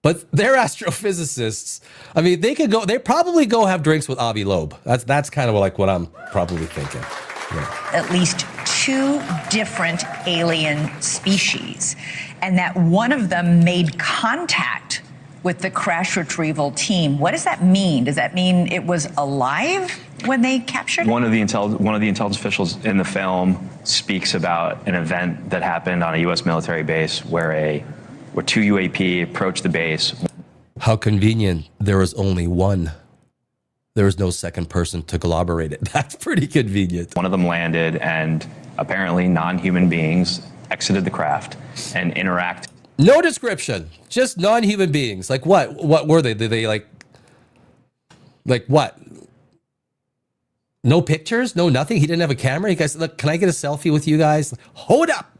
Speaker 1: But they're astrophysicists. I mean, they probably go have drinks with Avi Loeb. That's kind of like what I'm probably thinking. Yeah.
Speaker 2: At least two different alien species, and that one of them made contact with the crash retrieval team. What does that mean? Does that mean it was alive when they captured it?
Speaker 7: One of the intelligence officials in the film speaks about an event that happened on a U.S. military base where two UAP approached the base.
Speaker 1: How convenient. There was only one. There was no second person to collaborate it. That's pretty convenient.
Speaker 7: One of them landed, and apparently non-human beings exited the craft and interact.
Speaker 1: No description, just non-human beings. Like what? What were they? Did they like what? No pictures? No nothing? He didn't have a camera? You guys, look, can I get a selfie with you guys? Hold up.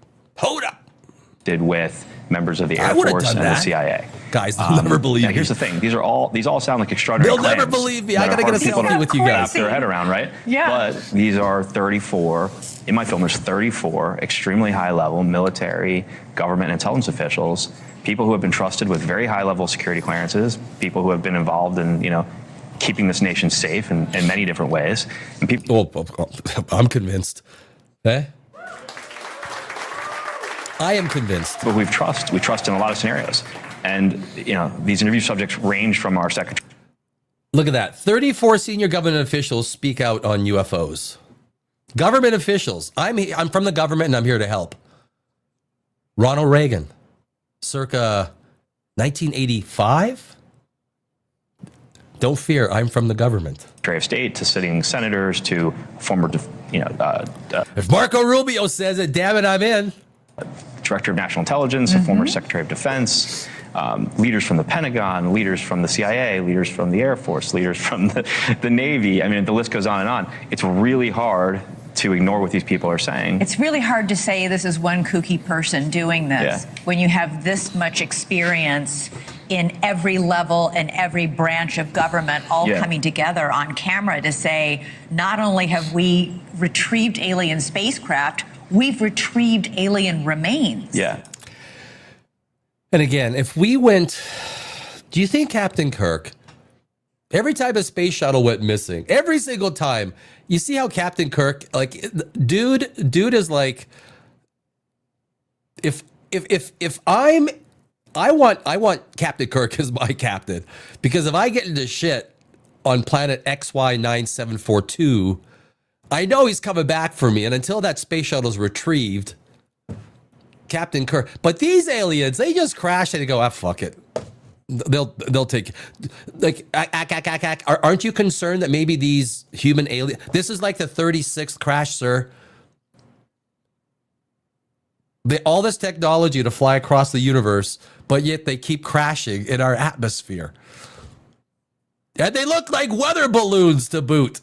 Speaker 7: Did with members of the Air Force and the CIA.
Speaker 1: Guys, they'll never believe me.
Speaker 7: Here's the thing. These all sound like extraordinary
Speaker 1: claims. They'll never believe me. I got to get a selfie with you guys.
Speaker 7: Wrap their head around, right?
Speaker 2: Yeah.
Speaker 7: But these are 34, in my film, there's 34 extremely high-level military, government, intelligence officials, people who have been trusted with very high-level security clearances, people who have been involved in, keeping this nation safe in many different ways. And people.
Speaker 1: I'm convinced. Eh? I am convinced.
Speaker 7: But we trust in a lot of scenarios. And, these interview subjects range from our secretary.
Speaker 1: Look at that. 34 senior government officials speak out on UFOs. Government officials. I'm from the government and I'm here to help. Ronald Reagan, circa 1985. Don't fear, I'm from the government.
Speaker 7: Secretary of State to sitting senators to former,
Speaker 1: if Marco Rubio says it, damn it, I'm in.
Speaker 7: Director of National Intelligence, a former Secretary of Defense, leaders from the Pentagon, leaders from the CIA, leaders from the Air Force, leaders from the Navy. I mean, the list goes on and on. It's really hard to ignore what these people are saying.
Speaker 2: It's really hard to say this is one kooky person doing this when you have this much experience in every level and every branch of government all coming together on camera to say, not only have we retrieved alien spacecraft, we've retrieved alien remains.
Speaker 7: Yeah.
Speaker 1: And again, if we went, do you think Captain Kirk, every time a space shuttle went missing, every single time, you see how Captain Kirk, like, dude is like, if I want Captain Kirk as my captain, because if I get into shit on planet XY9742, I know he's coming back for me. And until that space shuttle's retrieved, Captain Kirk. But these aliens, they just crash and they go, fuck it. They'll take, like, aren't you concerned that maybe these human aliens, this is like the 36th crash, sir. All this technology to fly across the universe, but yet they keep crashing in our atmosphere. And they look like weather balloons to boot.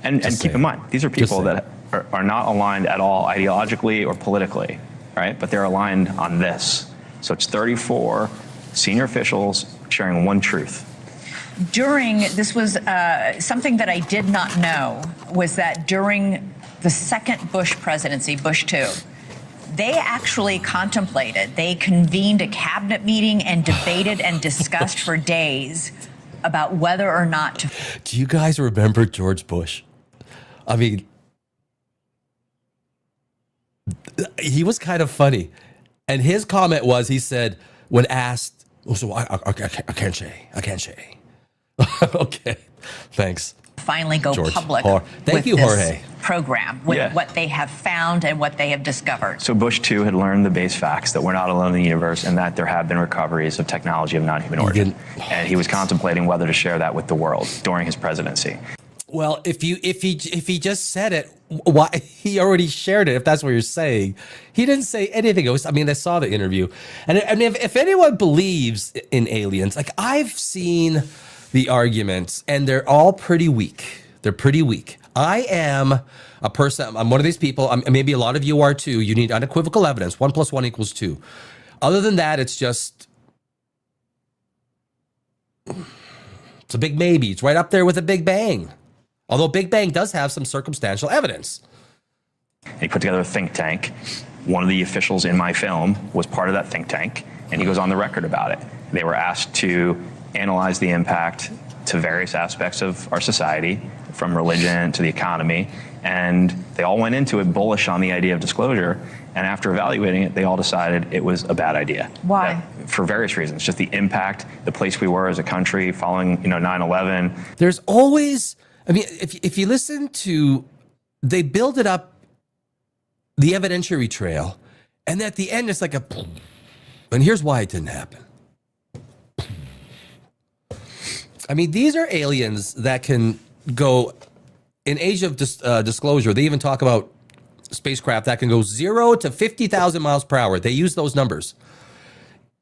Speaker 7: And keep in mind, these are people that are not aligned at all ideologically or politically, right? But they're aligned on this. So it's 34 senior officials sharing one truth.
Speaker 2: This was something that I did not know, was that during the second Bush presidency, Bush 2, they actually they convened a cabinet meeting and debated and discussed for days about whether or not to.
Speaker 1: Do you guys remember George Bush? I mean, he was kind of funny. And his comment was, he said, when asked, so I can't say. Okay, thanks.
Speaker 2: Finally go
Speaker 1: George.
Speaker 2: public
Speaker 1: Thank you,
Speaker 2: this
Speaker 1: Jorge.
Speaker 2: program, with what they have found and what they have discovered.
Speaker 7: So Bush 2 had learned the base facts that we're not alone in the universe and that there have been recoveries of technology of non-human origin. And he was contemplating whether to share that with the world during his presidency.
Speaker 1: Well, if he just said it, why he already shared it? If that's what you're saying, he didn't say anything. I saw the interview, and if anyone believes in aliens, like, I've seen the arguments, and they're all pretty weak. They're pretty weak. I am a person. I'm one of these people. Maybe a lot of you are too. You need unequivocal evidence. 1 + 1 = 2. Other than that, it's a big maybe. It's right up there with a Big Bang. Although Big Bang does have some circumstantial evidence.
Speaker 7: He put together a think tank. One of the officials in my film was part of that think tank, and he goes on the record about it. They were asked to analyze the impact to various aspects of our society, from religion to the economy, and they all went into it bullish on the idea of disclosure. And after evaluating it, they all decided it was a bad idea.
Speaker 2: Why?
Speaker 7: For various reasons, just the impact, the place we were as a country following 9/11.
Speaker 1: There's always, if you listen to, they build it up, the evidentiary trail, and at the end it's like and here's why it didn't happen. These are aliens that can go, in age of disclosure, they even talk about spacecraft that can go 0 to 50,000 miles per hour. They use those numbers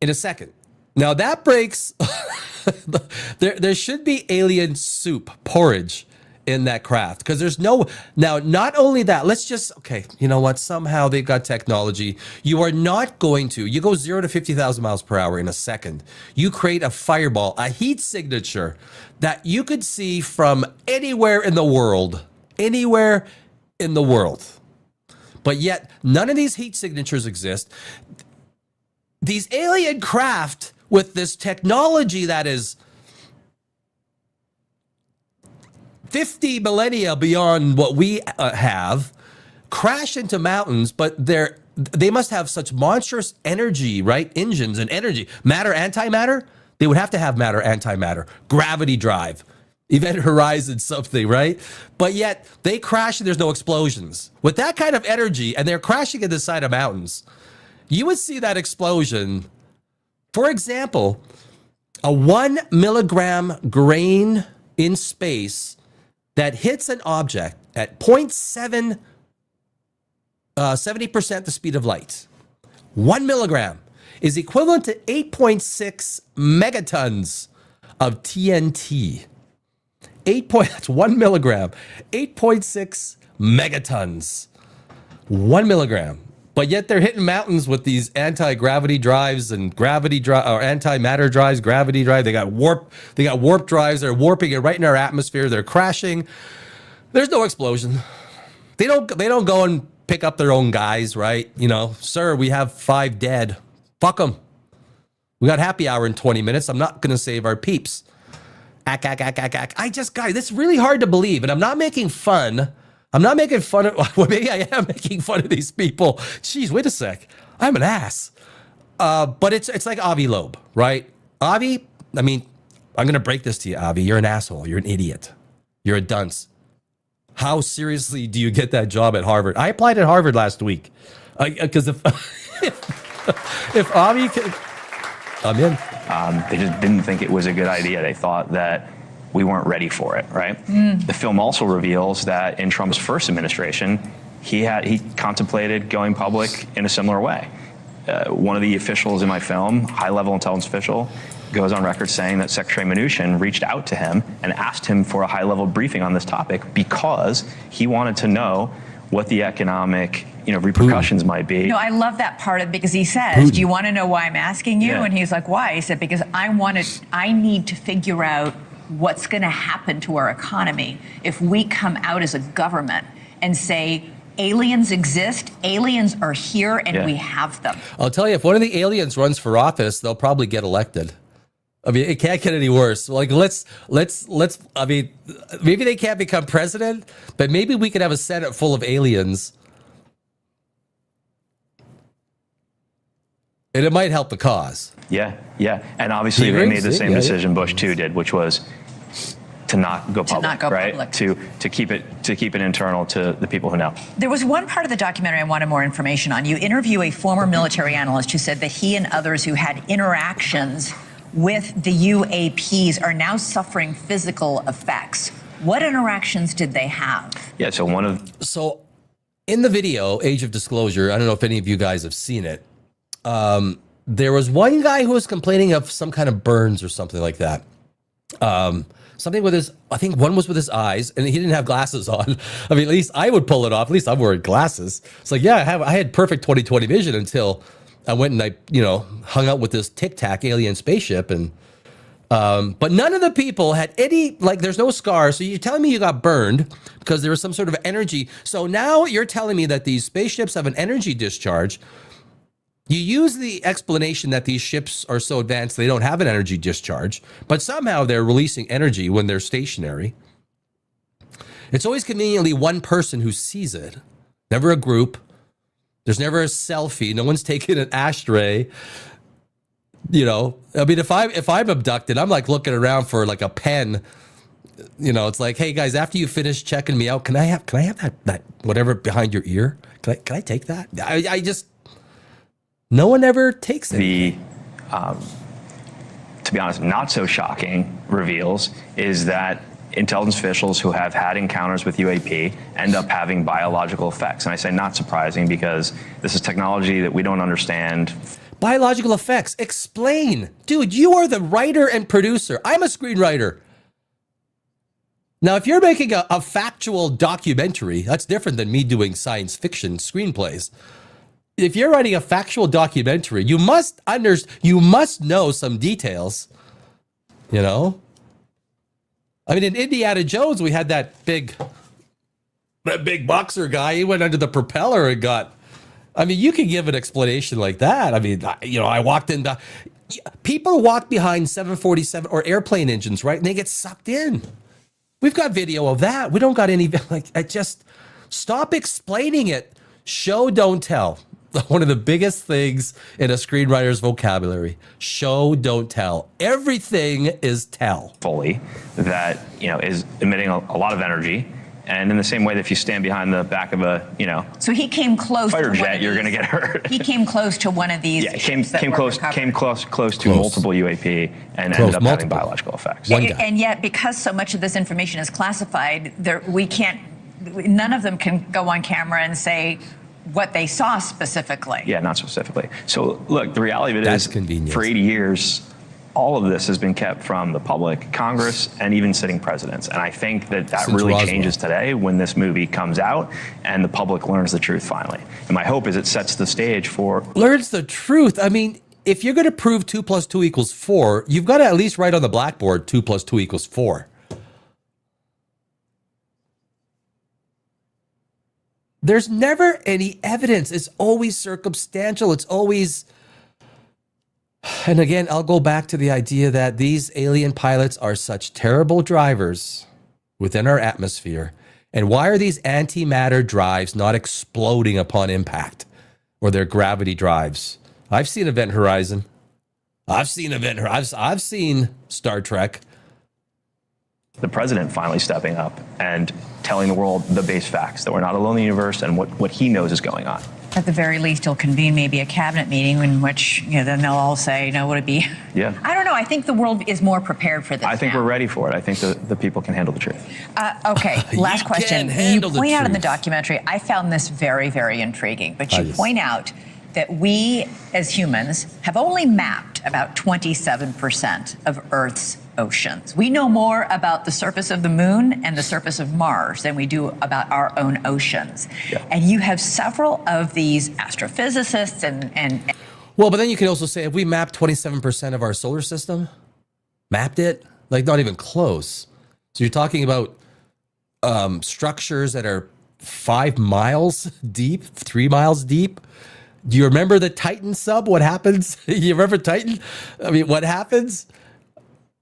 Speaker 1: in a second. Now that breaks, there should be alien soup, porridge in that craft, because there's now, not only that, let's just, you know what, somehow they've got technology. You are not going to, you go 0 to 50,000 miles per hour in a second. You create a fireball, a heat signature that you could see from anywhere in the world. But yet none of these heat signatures exist. These alien craft with this technology that is 50 millennia beyond what we have, crash into mountains, but they must have such monstrous energy, right? Engines and energy. Matter, antimatter? They would have to have matter, antimatter, gravity drive, event horizon, something, right? But yet they crash and there's no explosions. With that kind of energy, and they're crashing in the side of mountains, you would see that explosion. For example, a 1 milligram grain in space that hits an object at 0.7, 70% the speed of light. 1 milligram is equivalent to 8.6 megatons of TNT. That's 1 milligram, 8.6 megatons, 1 milligram. But yet they're hitting mountains with these anti-gravity drives and or antimatter drives, gravity drive. They got warp drives. They're warping it right in our atmosphere. They're crashing. There's no explosion. They don't go and pick up their own guys, right? You know, sir, we have 5 dead. Fuck them. We got happy hour in 20 minutes. I'm not going to save our peeps. Guys, it's really hard to believe. And I'm not making fun. I'm not making fun of, well, maybe I am making fun of these people. Jeez, wait a sec. I'm an ass. But it's like Avi Loeb, right? Avi, I mean, I'm going to break this to you, Avi. You're an asshole. You're an idiot. You're a dunce. How seriously do you get that job at Harvard? I applied at Harvard last week. Because if Avi could, I'm in.
Speaker 7: They just didn't think it was a good idea. They thought that we weren't ready for it, right? The film also reveals that in Trump's first administration, he contemplated going public in a similar way. One of the officials in my film, high-level intelligence official, goes on record saying that Secretary Mnuchin reached out to him and asked him for a high-level briefing on this topic because he wanted to know what the economic repercussions might be.
Speaker 2: No, I love that part of it because he says, do you want to know why I'm asking you?
Speaker 7: Yeah.
Speaker 2: And he's like, why? He said, because I need to figure out what's going to happen to our economy if we come out as a government and say, aliens exist, aliens are here, and we have them.
Speaker 1: I'll tell you, if one of the aliens runs for office, they'll probably get elected. I mean, it can't get any worse. Like, let's, I mean, maybe they can't become president, but maybe we could have a Senate full of aliens. And it might help the cause.
Speaker 7: Yeah. And obviously they made the same decision Bush 2 did, which was to not go public, right? To keep it internal to the people who know.
Speaker 2: There was one part of the documentary I wanted more information on. You interview a former military analyst who said that he and others who had interactions with the UAPs are now suffering physical effects. What interactions did they have?
Speaker 7: Yeah,
Speaker 1: So in the video, Age of Disclosure, I don't know if any of you guys have seen it. There was one guy who was complaining of some kind of burns or something like that. Something with his, I think one was with his eyes, and he didn't have glasses on. I mean, at least I would pull it off. At least I'm wearing glasses. It's like, yeah, I had perfect 20/20 vision until I went and I hung out with this Tic Tac alien spaceship. And but none of the people had any, like, there's no scars. So you're telling me you got burned because there was some sort of energy. So now you're telling me that these spaceships have an energy discharge. You use the explanation that these ships are so advanced they don't have an energy discharge, but somehow they're releasing energy when they're stationary. It's always conveniently one person who sees it, never a group. There's never a selfie. No one's taking an ashtray. I mean, if I'm abducted, I'm like looking around for like a pen. It's like, hey guys, after you finish checking me out, can I have that whatever behind your ear? Can I take that? I just. No one ever takes it.
Speaker 7: To be honest, not so shocking reveals is that intelligence officials who have had encounters with UAP end up having biological effects. And I say not surprising because this is technology that we don't understand.
Speaker 1: Biological effects. Explain. Dude, you are the writer and producer. I'm a screenwriter. Now, if you're making a factual documentary, that's different than me doing science fiction screenplays. If you're writing a factual documentary, you must know some details, I mean, in Indiana Jones, we had that big boxer guy. He went under the propeller and I mean, you can give an explanation like that. I mean, I walked in, people walk behind 747 or airplane engines, right? And they get sucked in. We've got video of that. We don't got any, stop explaining it. Show, don't tell. One of the biggest things in a screenwriter's vocabulary: show, don't tell. Everything is tell.
Speaker 7: Fully, that is emitting a lot of energy, and in the same way that if you stand behind the back of a
Speaker 2: so he came close
Speaker 7: fighter
Speaker 2: to
Speaker 7: jet, you're going to get hurt.
Speaker 2: He came close to one of these.
Speaker 7: Yeah, came close to multiple UAP and ended up having biological effects.
Speaker 2: And yet, because so much of this information is classified, none of them can go on camera and say what they saw specifically.
Speaker 7: Yeah, not specifically. So look, the reality of it is,
Speaker 1: convenient.
Speaker 7: For 80 years, all of this has been kept from the public, Congress, and even sitting presidents. And I think that
Speaker 1: Since
Speaker 7: really
Speaker 1: Roswell.
Speaker 7: changes today when this movie comes out and the public learns the truth finally. And my hope is it sets the stage for...
Speaker 1: Learns the truth. I mean, if you're going to prove 2 + 2 = 4, you've got to at least write on the blackboard 2 + 2 = 4. There's never any evidence. It's always circumstantial. It's always... And again, I'll go back to the idea that these alien pilots are such terrible drivers within our atmosphere. And why are these antimatter drives not exploding upon impact, or their gravity drives? I've seen Event Horizon. I've seen Star Trek.
Speaker 7: The president finally stepping up and telling the world the base facts, that we're not alone in the universe and what he knows is going on.
Speaker 2: At the very least, he'll convene maybe a cabinet meeting in which, then they'll all say, would it be?
Speaker 7: Yeah.
Speaker 2: I don't know. I think the world is more prepared for this.
Speaker 7: I think
Speaker 2: now.
Speaker 7: we're ready for it. I think the people can handle the truth.
Speaker 2: Okay, last
Speaker 1: You
Speaker 2: question.
Speaker 1: can
Speaker 2: You
Speaker 1: handle the
Speaker 2: point out in the
Speaker 1: truth.
Speaker 2: documentary, I found this very, very intriguing, but you
Speaker 1: Yes.
Speaker 2: point out that we as humans have only mapped about 27% of Earth's oceans. We know more about the surface of the moon and the surface of Mars than we do about our own oceans.
Speaker 7: Yeah.
Speaker 2: And you have several of these astrophysicists and
Speaker 1: Well, but then you can also say, if we mapped 27% of our solar system, mapped it, like not even close. So you're talking about structures that are 5 miles deep, 3 miles deep. Do you remember the Titan sub? What happens? You remember Titan? I mean, what happens?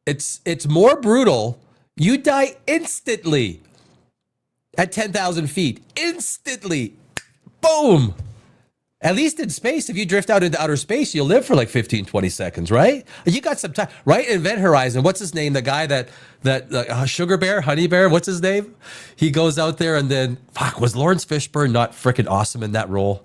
Speaker 1: It's more brutal. You die instantly at 10,000 feet. Instantly. Boom. At least in space, if you drift out into outer space, you'll live for like 15, 20 seconds, right? You got some time, right? Event Horizon, what's his name? The guy that Sugar Bear, Honey Bear, what's his name? He goes out there and then, was Lawrence Fishburne not freaking awesome in that role?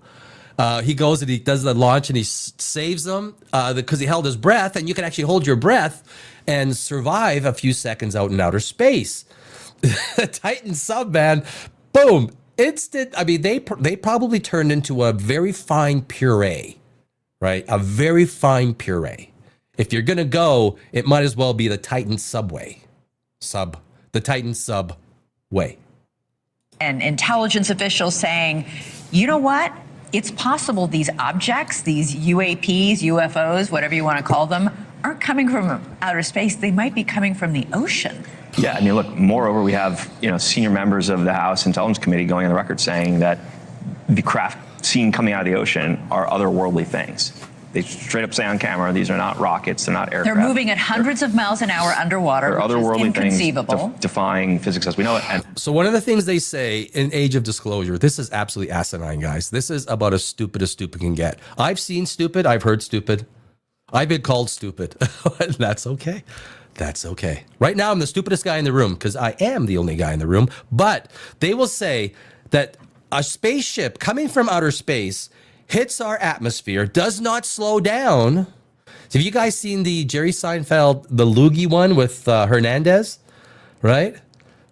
Speaker 1: He goes and he does the launch and he saves them because he held his breath, and you can actually hold your breath and survive a few seconds out in outer space. Titan sub, man, boom. Instant. I mean, they probably turned into a very fine puree, right? A very fine puree. If you're gonna go, it might as well be the Titan subway, the Titan subway.
Speaker 2: and intelligence officials saying, you know what? It's possible these objects, these UAPs, UFOs, whatever you want to call them, aren't coming from outer space. They might be coming from the ocean.
Speaker 7: Yeah, I mean, look, moreover, we have, senior members of the House Intelligence Committee going on the record saying that the craft seen coming out of the ocean are otherworldly things. They straight up say on camera, these are not rockets, they're not aircraft.
Speaker 2: They're moving at hundreds of miles an hour underwater,
Speaker 7: They're
Speaker 2: which is
Speaker 7: otherworldly
Speaker 2: inconceivable.
Speaker 7: things defying physics as we know it. And
Speaker 1: So one of the things they say in Age of Disclosure, this is absolutely asinine, guys. This is about as stupid can get. I've seen stupid. I've heard stupid. I've been called stupid. That's okay. That's okay. Right now, I'm the stupidest guy in the room because I am the only guy in the room. But they will say that a spaceship coming from outer space hits our atmosphere, does not slow down. So have you guys seen the Jerry Seinfeld, the loogie one with Hernandez, right?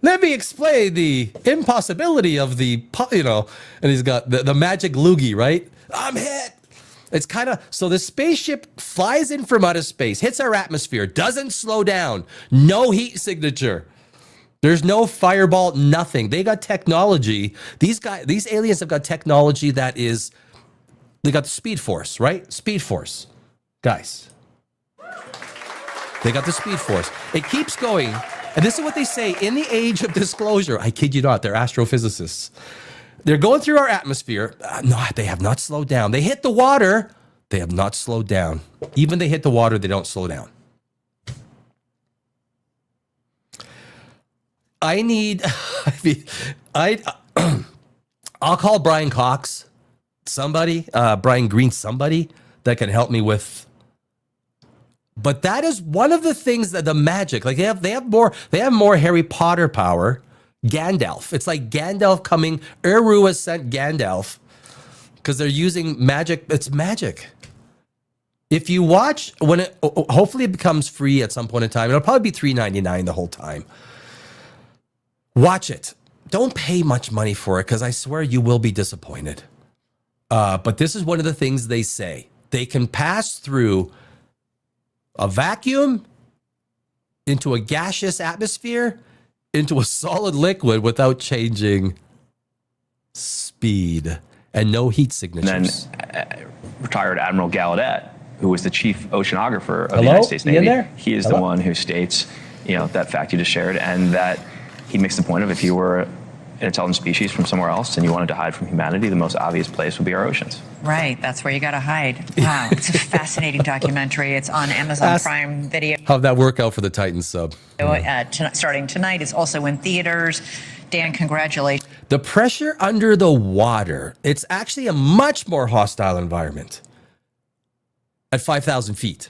Speaker 1: Let me explain the impossibility of the, and he's got the magic loogie, right? I'm hit. It's kind of, so the spaceship flies in from outer space, hits our atmosphere, doesn't slow down, no heat signature. There's no fireball, nothing. They got technology. These aliens have got technology that is, they got the Speed Force, right? Speed Force. Guys. They got the Speed Force. It keeps going. And this is what they say in the Age of Disclosure. I kid you not, they're astrophysicists. They're going through our atmosphere. No, they have not slowed down. They hit the water. They have not slowed down. Even they hit the water, they don't slow down. I'll call Brian Cox, somebody, Brian Green, somebody that can help me with. But that is one of the things that the magic, like they have more Harry Potter power. Gandalf. It's like Gandalf coming. Eru has sent Gandalf because they're using magic. It's magic. If you watch when it, hopefully it becomes free at some point in time. It'll probably be $3.99 the whole time. Watch it. Don't pay much money for it because I swear you will be disappointed. But this is one of the things they say. They can pass through A vacuum into a gaseous atmosphere into a solid liquid without changing speed and no heat signatures.
Speaker 7: And then retired Admiral Gallaudet, who was the chief oceanographer of
Speaker 1: Hello?
Speaker 7: the United States
Speaker 1: You in
Speaker 7: Navy.
Speaker 1: there?
Speaker 7: He is
Speaker 1: Hello?
Speaker 7: the one who states, that fact you just shared, and that he makes the point of if you were an intelligent species from somewhere else and you wanted to hide from humanity, the most obvious place would be our oceans.
Speaker 2: Right, that's where you got to hide. Wow, it's a fascinating documentary. It's on Amazon Prime Video.
Speaker 1: How'd that work out for the Titan sub?
Speaker 2: Starting tonight, it's also in theaters. Dan, congratulations.
Speaker 1: The pressure under the water, it's actually a much more hostile environment at 5,000 feet.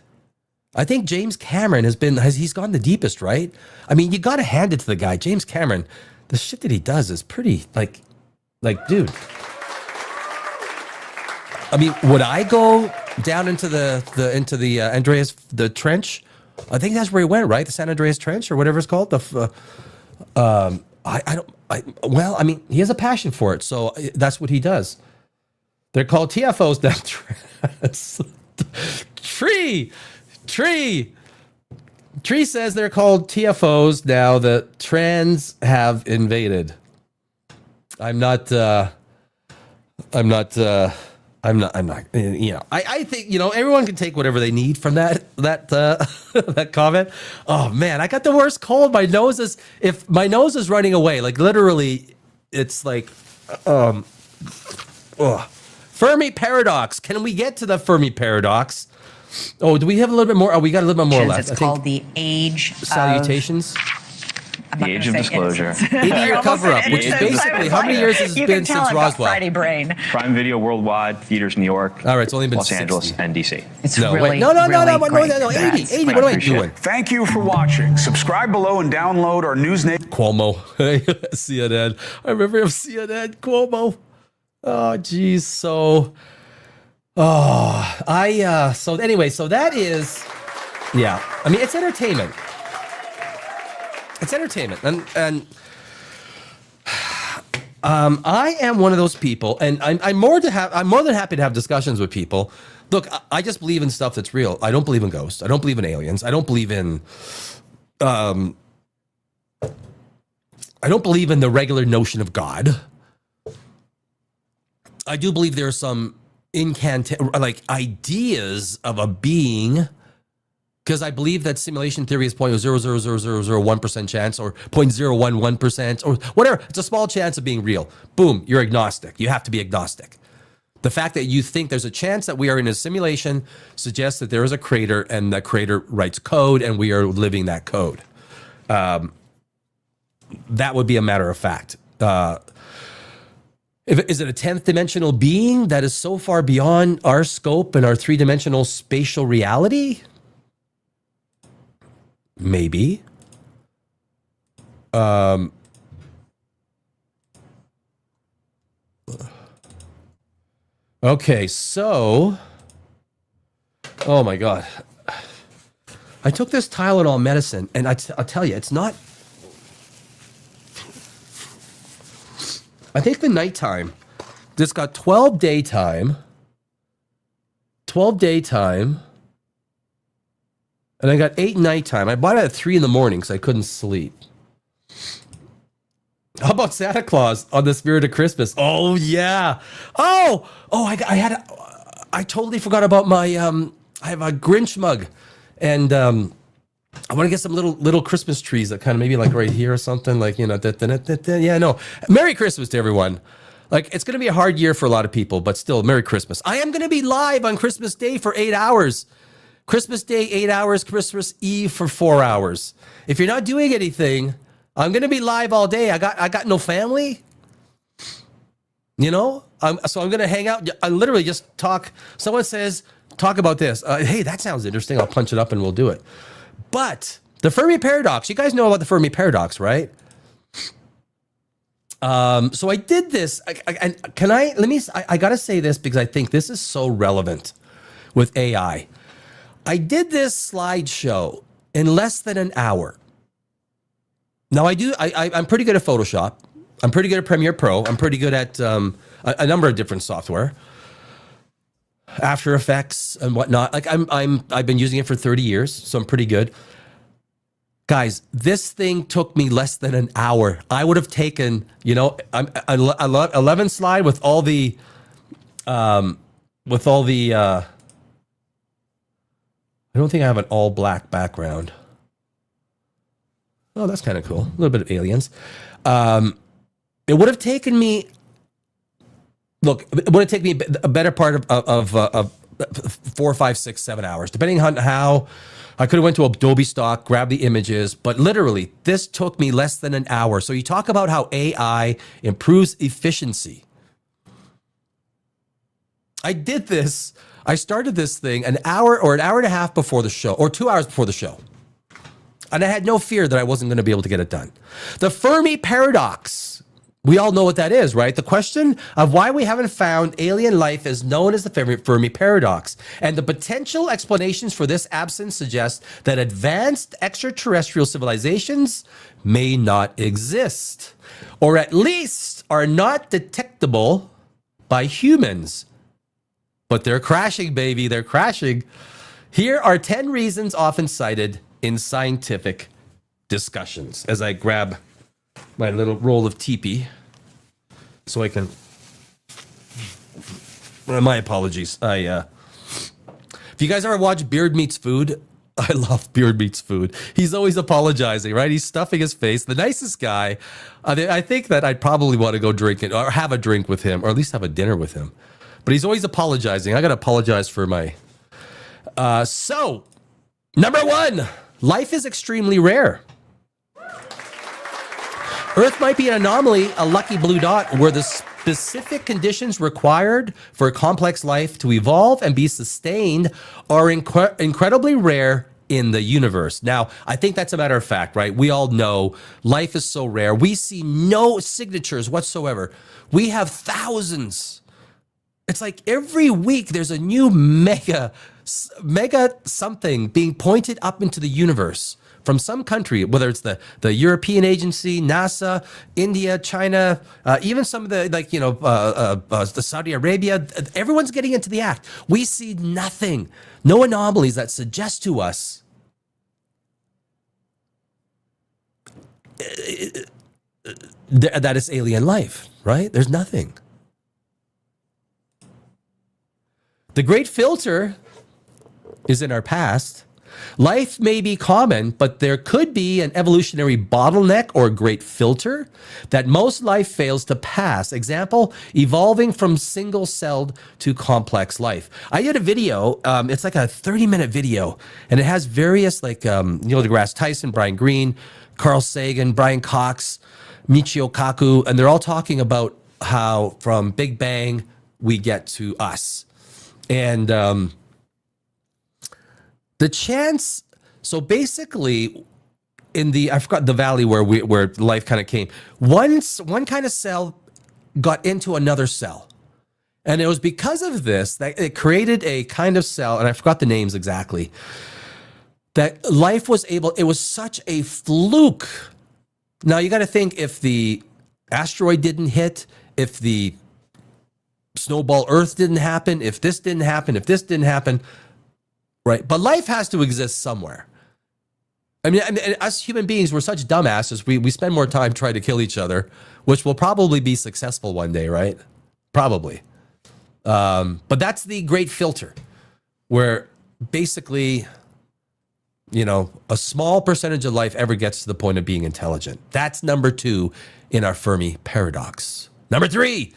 Speaker 1: I think James Cameron he's gone the deepest, right? I mean, you got to hand it to the guy. James Cameron, the shit that he does is pretty, like, dude. I mean, would I go down into the Andreas, the trench? I think that's where he went, right? The San Andreas Trench or whatever it's called. Well, I mean, he has a passion for it, so that's what he does. They're called TFOs now. Tree says they're called TFOs now. The trans have invaded. I'm not. I think everyone can take whatever they need from that that comment. Oh man, I got the worst cold. My nose is running away. Like literally, it's like, Fermi Paradox. Can we get to the Fermi Paradox? Oh, do we have a little bit more? Oh, we got a little bit more left.
Speaker 2: It's called the Age
Speaker 1: Salutations.
Speaker 7: The age of disclosure.
Speaker 1: 80-year cover-up, which is basically, how many years has it been since Roswell?
Speaker 2: Friday brain.
Speaker 7: Prime Video worldwide, theaters New York,
Speaker 1: all right, it's only been
Speaker 7: Los
Speaker 1: 60.
Speaker 7: Angeles, and DC.
Speaker 2: It's
Speaker 1: No,
Speaker 2: really,
Speaker 1: wait. No,
Speaker 2: great.
Speaker 1: 80, what am I doing?
Speaker 8: Thank you for watching. Subscribe below and download our News Nation.
Speaker 1: Cuomo. CNN. I remember him, CNN. Cuomo. Oh, geez. So anyway, so that is, yeah. I mean, it's entertainment. It's entertainment. And I am one of those people, and I'm more than happy to have discussions with people. Look, I just believe in stuff that's real. I don't believe in ghosts. I don't believe in aliens. I don't believe in the regular notion of God. I do believe there are some ideas of a being, because I believe that simulation theory is 0.0000001% chance or 0.011% or whatever. It's a small chance of being real. Boom, you're agnostic. You have to be agnostic. The fact that you think there's a chance that we are in a simulation suggests that there is a creator, and that creator writes code and we are living that code. That would be a matter of fact. Is it a 10th dimensional being that is so far beyond our scope and our 3-dimensional spatial reality? Maybe. Okay, so, oh my God. I took this Tylenol medicine, and I'll tell you, it's not, I think the nighttime, this got 12 daytime, and I got 8 nighttime. I bought it at 3 in the morning because I couldn't sleep. How about Santa Claus on the Spirit of Christmas? Oh yeah. I totally forgot about my I have a Grinch mug, and I want to get some little Christmas trees that kind of maybe like right here or something, like, yeah, no. Merry Christmas to everyone. Like, it's going to be a hard year for a lot of people, but still, Merry Christmas. I am going to be live on Christmas Day for 8 hours. Christmas Day, 8 hours. Christmas Eve for 4 hours. If you're not doing anything, I'm going to be live all day. I got no family. So I'm going to hang out. I literally just talk. Someone says, talk about this. Hey, that sounds interesting. I'll punch it up and we'll do it. But the Fermi Paradox, you guys know about the Fermi Paradox, right? So I did this. I got to say this because I think this is so relevant with AI. I did this slideshow in less than an hour. Now I'm pretty good at Photoshop. I'm pretty good at Premiere Pro. I'm pretty good at a number of different software. After Effects and whatnot. Like I've been using it for 30 years, so I'm pretty good. Guys, this thing took me less than an hour. I would have taken, I'm 11 slide with all the I don't think I have an all black background. Oh, that's kind of cool. A little bit of aliens. It would have taken me, it would have taken me a better part of 4, 5, 6, 7 hours, depending on how. I could have went to Adobe Stock, grabbed the images, but literally this took me less than an hour. So you talk about how AI improves efficiency. I started this thing an hour or an hour and a half before the show, or 2 hours before the show. And I had no fear that I wasn't going to be able to get it done. The Fermi Paradox. We all know what that is, right? The question of why we haven't found alien life is known as the Fermi Paradox. And the potential explanations for this absence suggest that advanced extraterrestrial civilizations may not exist, or at least are not detectable by humans. But they're crashing, baby. They're crashing. Here are 10 reasons often cited in scientific discussions. As I grab my little roll of teepee so I can, my apologies. If you guys ever watch Beard Meets Food, I love Beard Meets Food. He's always apologizing, right? He's stuffing his face. The nicest guy. I think that I'd probably want to go drink it or have a drink with him, or at least have a dinner with him. But he's always apologizing. I got to apologize for my, so number 1, life is extremely rare. Earth might be an anomaly, a lucky blue dot, where the specific conditions required for a complex life to evolve and be sustained are incredibly rare in the universe. Now, I think that's a matter of fact, right? We all know life is so rare. We see no signatures whatsoever. We have thousands. It's like every week there's a new mega something being pointed up into the universe from some country, whether it's the European agency, NASA, India, China, even some of the, the Saudi Arabia. Everyone's getting into the act. We see nothing, no anomalies that suggest to us that it's alien life, right? There's nothing. The great filter is in our past. Life may be common, but there could be an evolutionary bottleneck or great filter that most life fails to pass. Example, evolving from single-celled to complex life. I did a video, it's like a 30-minute video, and it has various Neil deGrasse Tyson, Brian Greene, Carl Sagan, Brian Cox, Michio Kaku, and they're all talking about how from Big Bang we get to us. And the chance, so basically I forgot the valley where life kind of came. One kind of cell got into another cell. And it was because of this that it created a kind of cell, and I forgot the names exactly, that life was able, it was such a fluke. Now you got to think, if the asteroid didn't hit, if the snowball Earth didn't happen, if this didn't happen, right? But life has to exist somewhere. I mean, us human beings, we're such dumbasses. We spend more time trying to kill each other, which will probably be successful one day, right? Probably. But that's the great filter, where basically, a small percentage of life ever gets to the point of being intelligent. That's number 2 in our Fermi Paradox. Number 3.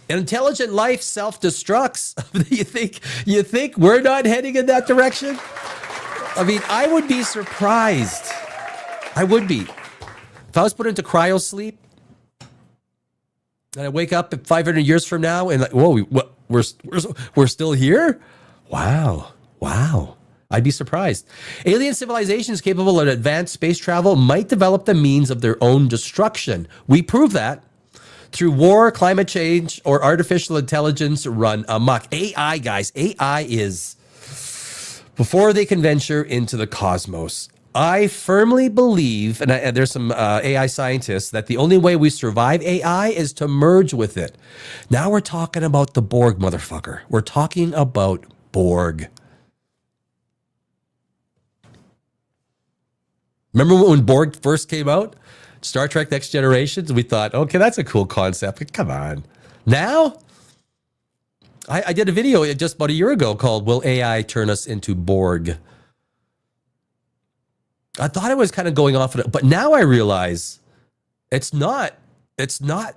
Speaker 1: Intelligent life self-destructs. You think we're not heading in that direction? I mean, I would be surprised. I would be. If I was put into cryo sleep and I wake up 500 years from now and whoa, we're still here? Wow. I'd be surprised. Alien civilizations capable of advanced space travel might develop the means of their own destruction. We prove that through war, climate change, or artificial intelligence run amok. AI, guys, AI is, before they can venture into the cosmos, I firmly believe, and there's some AI scientists, that the only way we survive AI is to merge with it. Now we're talking about the Borg, motherfucker. We're talking about Borg. Remember when Borg first came out? Star Trek Next Generations? We thought, okay, that's a cool concept. But come on. Now, I did a video just about a year ago called Will AI Turn Us into Borg? I thought I was kind of going off of it, but now I realize it's not. As a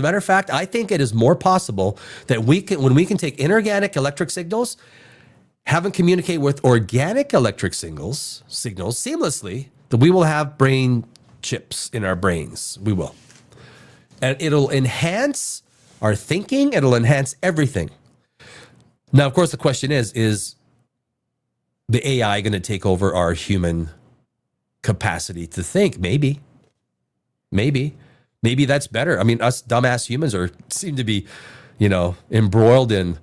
Speaker 1: matter of fact, I think it is more possible that when we can take inorganic electric signals, have them communicate with organic electric signals seamlessly, that we will have brain chips in our brains. We will. And it'll enhance our thinking. It'll enhance everything. Now, of course, the question is the AI going to take over our human capacity to think? Maybe that's better. I mean, us dumbass humans seem to be, embroiled in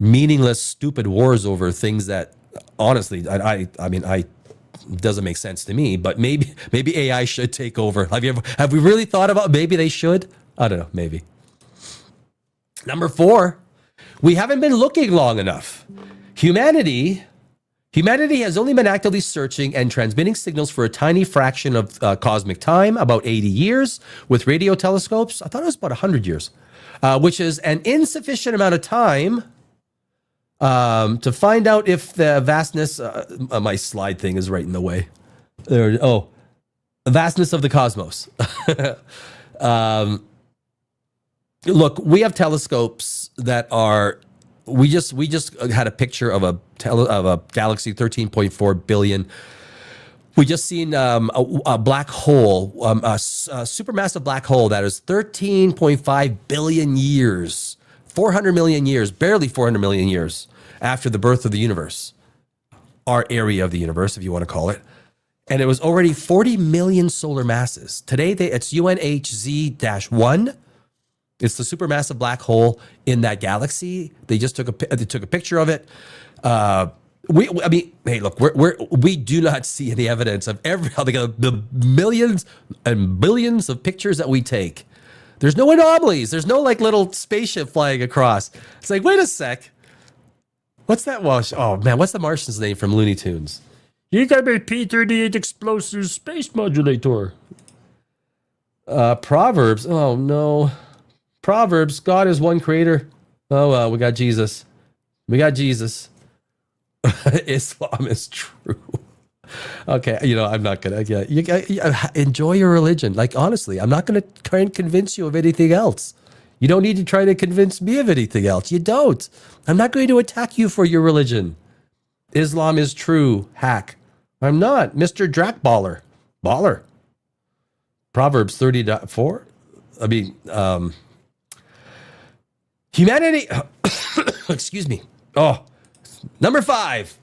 Speaker 1: meaningless, stupid wars over things that, honestly, I mean, doesn't make sense to me. But maybe AI should take over. Have we really thought about maybe they should? I don't know. Maybe. Number 4, we haven't been looking long enough. Humanity has only been actively searching and transmitting signals for a tiny fraction of cosmic time, about 80 years, with radio telescopes. I thought it was about 100 years, which is an insufficient amount of time to find out if the vastness, my slide thing is right in the way. The vastness of the cosmos. Look, we have telescopes that are, we just had a picture of a galaxy 13.4 billion. We just seen a black hole, a supermassive black hole that is 13.5 billion years, 400 million years, barely 400 million years after the birth of the universe, our area of the universe, if you want to call it. And it was already 40 million solar masses. Today, it's UNHZ-1. It's the supermassive black hole in that galaxy. They just took a picture of it. Hey, look, we do not see any evidence of the millions and billions of pictures that we take. There's no anomalies. There's no little spaceship flying across. It's like, wait a sec. What's that? Oh man, what's the Martian's name from Looney Tunes? You got a P-38 explosive space modulator. Proverbs. Oh no. Proverbs. God is one creator. Oh well, we got Jesus. Islam is true. Okay, I'm not gonna. Yeah, enjoy your religion. Honestly, I'm not gonna try and convince you of anything else. You don't need to try to convince me of anything else. You don't. I'm not going to attack you for your religion. Islam is true. Hack. I'm not. Mr. Drakballer. Baller. Proverbs 30:4. Humanity. Excuse me. Number 5.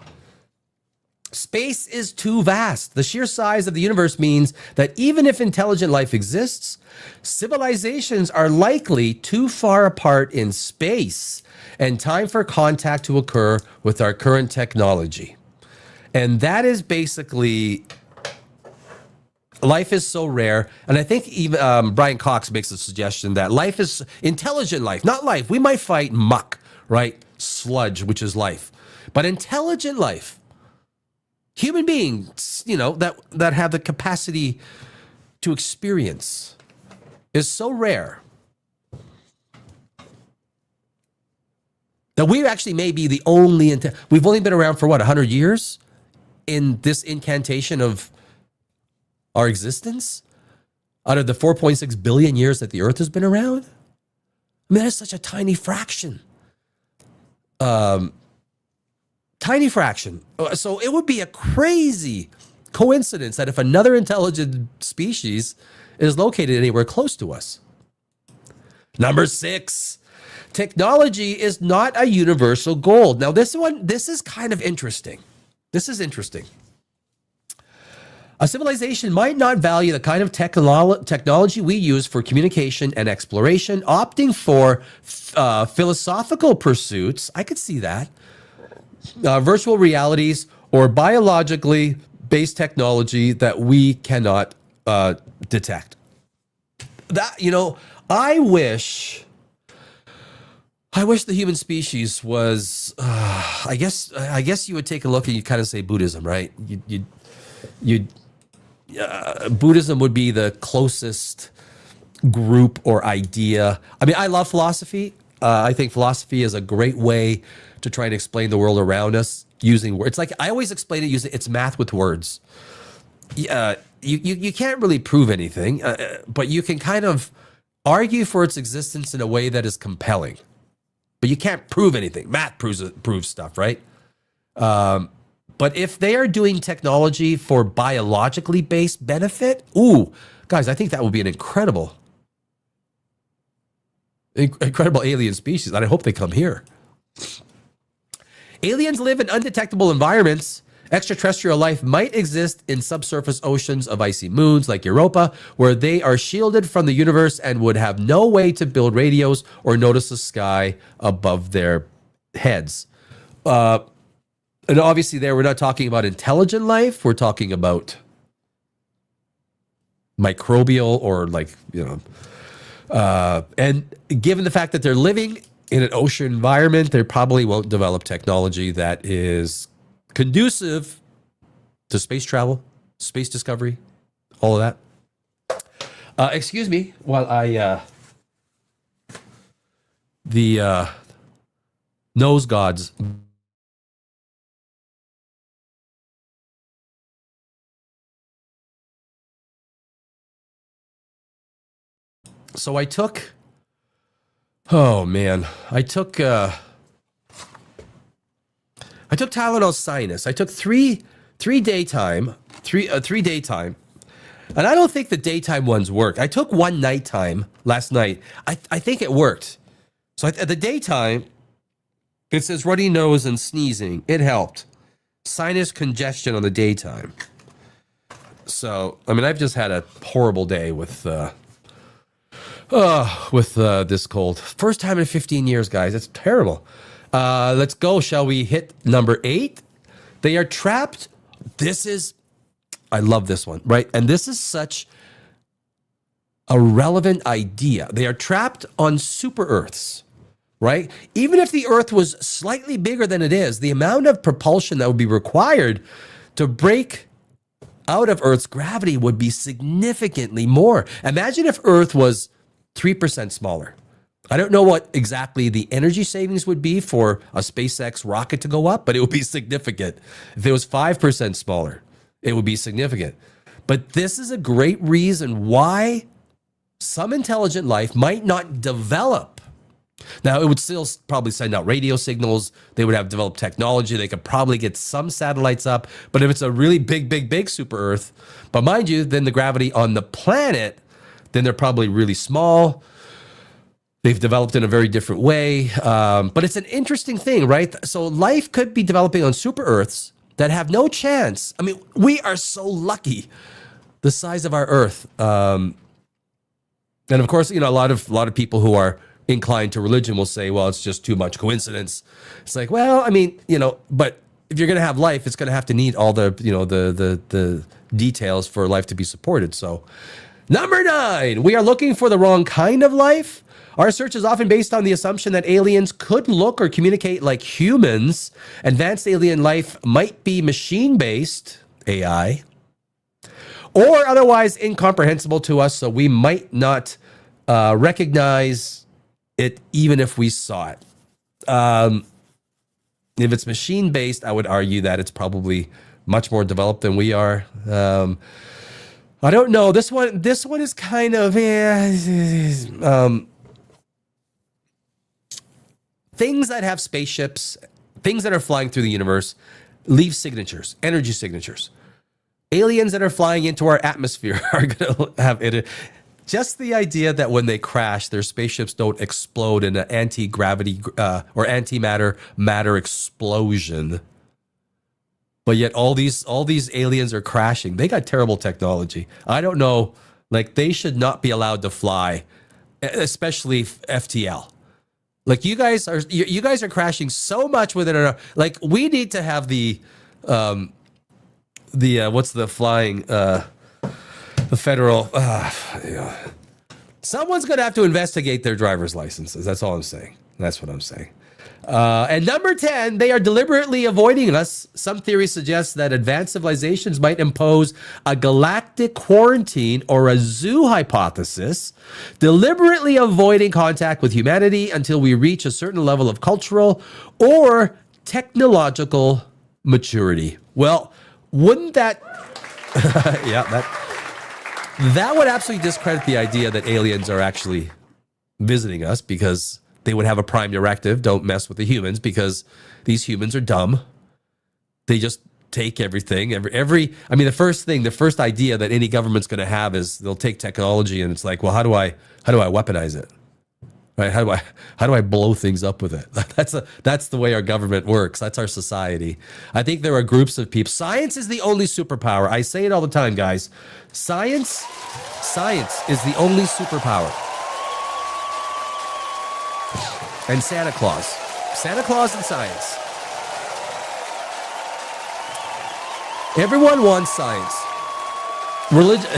Speaker 1: Space is too vast. The sheer size of the universe means that even if intelligent life exists, civilizations are likely too far apart in space and time for contact to occur with our current technology. And that is basically, life is so rare. And I think even Brian Cox makes a suggestion that life is intelligent life, not life. We might fight muck, right? Sludge, which is life. But intelligent life, human beings, that have the capacity to experience, is so rare that we actually may be the only, we've only been around for 100 years in this incantation of our existence out of the 4.6 billion years that the earth has been around. I mean, that's such a tiny fraction. Tiny fraction. So it would be a crazy coincidence that if another intelligent species is located anywhere close to us. Number 6, technology is not a universal goal. Now this is kind of interesting. This is interesting. A civilization might not value the kind of technology we use for communication and exploration, opting for philosophical pursuits. I could see that. Virtual realities or biologically based technology that we cannot detect. That, I wish the human species was. I guess you would take a look and you kind of say Buddhism, right? Buddhism would be the closest group or idea. I mean, I love philosophy. I think philosophy is a great way to try and explain the world around us using words. It's like I always explain it using it's math with words. You can't really prove anything, but you can kind of argue for its existence in a way that is compelling. But you can't prove anything. Math proves stuff, right? But if they are doing technology for biologically based benefit, guys, I think that would be an incredible alien species. And I hope they come here. Aliens live in undetectable environments. Extraterrestrial life might exist in subsurface oceans of icy moons like Europa, where they are shielded from the universe and would have no way to build radios or notice the sky above their heads. And obviously there, we're not talking about intelligent life. We're talking about microbial or and given the fact that they're living in an ocean environment, they probably won't develop technology that is conducive to space travel, space discovery, all of that. Excuse me while I the nose gods. So I took I took Tylenol Sinus. I took three daytime, and I don't think the daytime ones worked. I took one nighttime last night. I think it worked. So at the daytime, it says runny nose and sneezing. It helped. Sinus congestion on the daytime. So I mean, I've just had a horrible day with this cold. First time in 15 years, guys. It's terrible. Let's go. Shall we hit number 8? They are trapped. I love this one, right? And this is such a relevant idea. They are trapped on super Earths, right? Even if the Earth was slightly bigger than it is, the amount of propulsion that would be required to break out of Earth's gravity would be significantly more. Imagine if Earth was 3% smaller. I don't know what exactly the energy savings would be for a SpaceX rocket to go up, but it would be significant. If it was 5% smaller, it would be significant. But this is a great reason why some intelligent life might not develop. Now, it would still probably send out radio signals. They would have developed technology. They could probably get some satellites up. But if it's a really big super Earth, but mind you, then the gravity on the planet, then they're probably really small. They've developed in a very different way. But it's an interesting thing, right? So life could be developing on super Earths that have no chance. I mean, we are so lucky, the size of our Earth. And of course, a lot of people who are inclined to religion will say, well, it's just too much coincidence. It's like, well, I mean, but if you're going to have life, it's going to have to need all the, the details for life to be supported. So number 9, we are looking for the wrong kind of life. Our search is often based on the assumption that aliens could look or communicate like humans. Advanced alien life might be machine-based, AI, or otherwise incomprehensible to us, so we might not recognize it even if we saw it. If it's machine-based, I would argue that it's probably much more developed than we are. I don't know. This one is kind of things that have spaceships, things that are flying through the universe, leave signatures, energy signatures. Aliens that are flying into our atmosphere are going to have it. Just the idea that when they crash, their spaceships don't explode in an anti-gravity or antimatter matter explosion. But yet all these aliens are crashing. They got terrible technology. I don't know. Like, they should not be allowed to fly, especially FTL. Like, you guys are crashing so much within our, like, we need to have the What's the flying, the federal, someone's going to have to investigate their driver's licenses. That's all I'm saying. That's what I'm saying. And number 10, they are deliberately avoiding us. Some theories suggest that advanced civilizations might impose a galactic quarantine or a zoo hypothesis, deliberately avoiding contact with humanity until we reach a certain level of cultural or technological maturity. Well, wouldn't that, yeah, that would absolutely discredit the idea that aliens are actually visiting us, because they would have a prime directive: don't mess with the humans, because these humans are dumb. They just take everything. The first idea that any government's going to have is they'll take technology and it's like, well, how do I weaponize it? Right? How do I blow things up with it? That's the way our government works. That's our society. I think there are groups of people. Science is the only superpower. I say it all the time, guys. Science is the only superpower. And Santa Claus and science. Everyone wants science. Religion,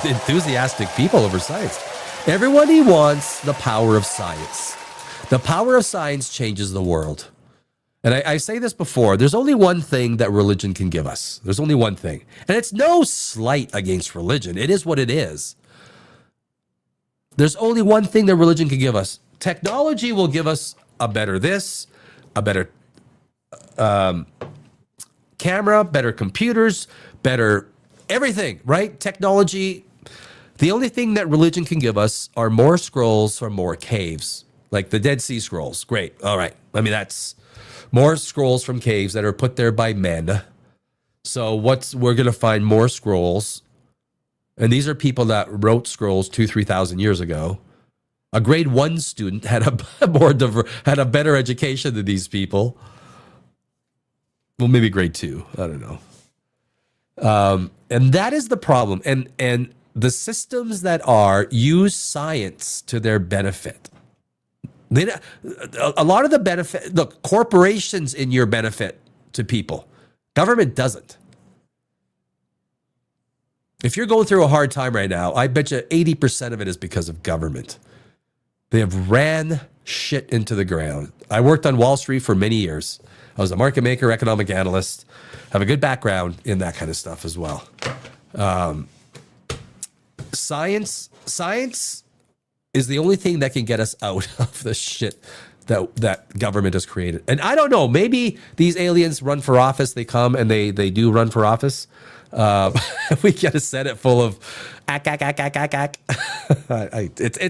Speaker 1: enthusiastic people over science. Everybody wants the power of science. The power of science changes the world. And I say this before, there's only one thing that religion can give us. There's only one thing. And it's no slight against religion. It is what it is. There's only one thing that religion can give us. Technology will give us a better this, a better camera, better computers, better everything, right? Technology. The only thing that religion can give us are more scrolls from more caves, like the Dead Sea Scrolls. Great. All right. That's more scrolls from caves that are put there by men. So we're going to find more scrolls. And these are people that wrote scrolls 2,000-3,000 years ago. A grade 1 student had a better education than these people. Well, maybe grade 2. I don't know. And that is the problem. And the systems that use science to their benefit. A lot of the benefit, look, corporations in your benefit to people. Government doesn't. If you're going through a hard time right now, I bet you 80% of it is because of government. They have ran shit into the ground. I worked on Wall Street for many years. I was a market maker, economic analyst, have a good background in that kind of stuff as well. Science is the only thing that can get us out of the shit that government has created. And I don't know, maybe these aliens run for office. They come and they do run for office. We get a Senate full of it's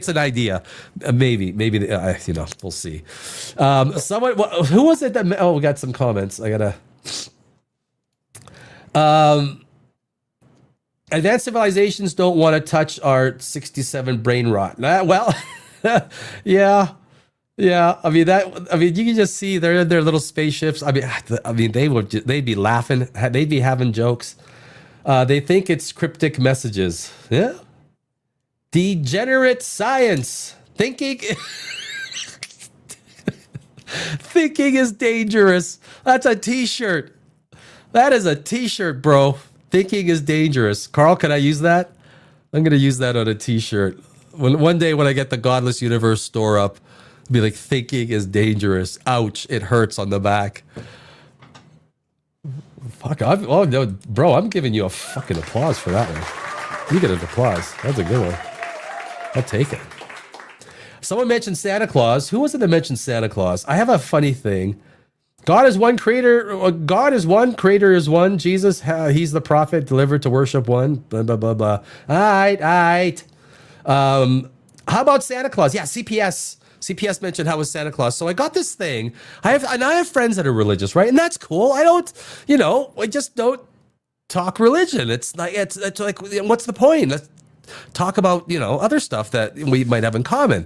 Speaker 1: an idea. Maybe we'll see. Who was it that? Oh, we got some comments. I gotta. Advanced civilizations don't want to touch our 67 brain rot. Well, yeah. You can just see they're in their little spaceships. They'd be laughing. They'd be having jokes. They think it's cryptic messages. Yeah. Degenerate science. Thinking is dangerous. That's a t-shirt. That is a t-shirt, bro. Thinking is dangerous. Carl, can I use that? I'm going to use that on a t-shirt. One day when I get the Godless Universe store up, I'll be like, thinking is dangerous. Ouch, it hurts on the back. Fuck, bro, I'm giving you a fucking applause for that one. You get an applause. That's a good one. I'll take it. Someone mentioned Santa Claus. Who was it that mentioned Santa Claus? I have a funny thing. God is one, creator. God is one, creator is one. Jesus, he's the prophet delivered to worship one. Blah, blah, blah, blah. All right. How about Santa Claus? Yeah, CPS. CPS mentioned how was Santa Claus. So I got this thing. I have friends that are religious, right? And that's cool. I just don't talk religion. It's like, what's the point? talk about, other stuff that we might have in common.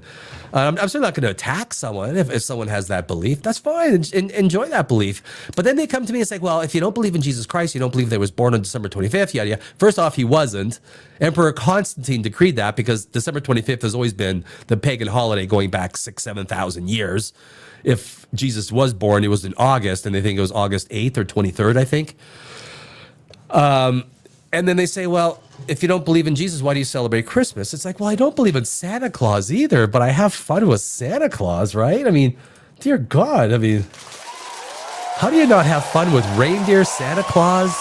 Speaker 1: I'm certainly not going to attack someone if someone has that belief. That's fine. Enjoy that belief. But then they come to me and say, well, if you don't believe in Jesus Christ, you don't believe that he was born on December 25th, yada, yada. First off, he wasn't. Emperor Constantine decreed that because December 25th has always been the pagan holiday going back 7,000 years. If Jesus was born, it was in August, and they think it was August 8th or 23rd, I think. And then they say, well, if you don't believe in Jesus, why do you celebrate Christmas? It's like, well, I don't believe in Santa Claus either, but I have fun with Santa Claus, right? I mean, dear God, how do you not have fun with reindeer, Santa Claus?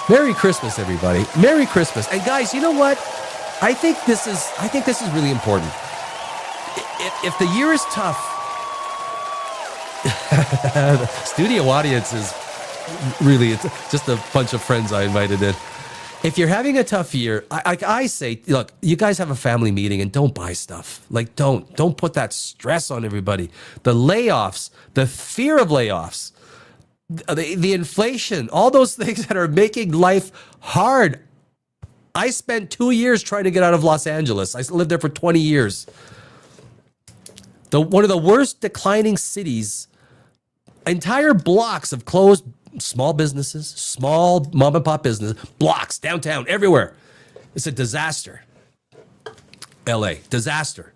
Speaker 1: Merry Christmas, everybody. Merry Christmas. And guys, you know what? I think this is really important. If the year is tough, the studio audience is really, it's just a bunch of friends I invited in. If you're having a tough year, I say, look, you guys have a family meeting and don't buy stuff. Like, don't put that stress on everybody. The layoffs, the fear of layoffs, the inflation, all those things that are making life hard. I spent 2 years trying to get out of Los Angeles. I lived there for 20 years. One of the worst declining cities, entire blocks of closed small businesses, small mom and pop business, blocks, downtown, everywhere. It's a disaster. LA, disaster.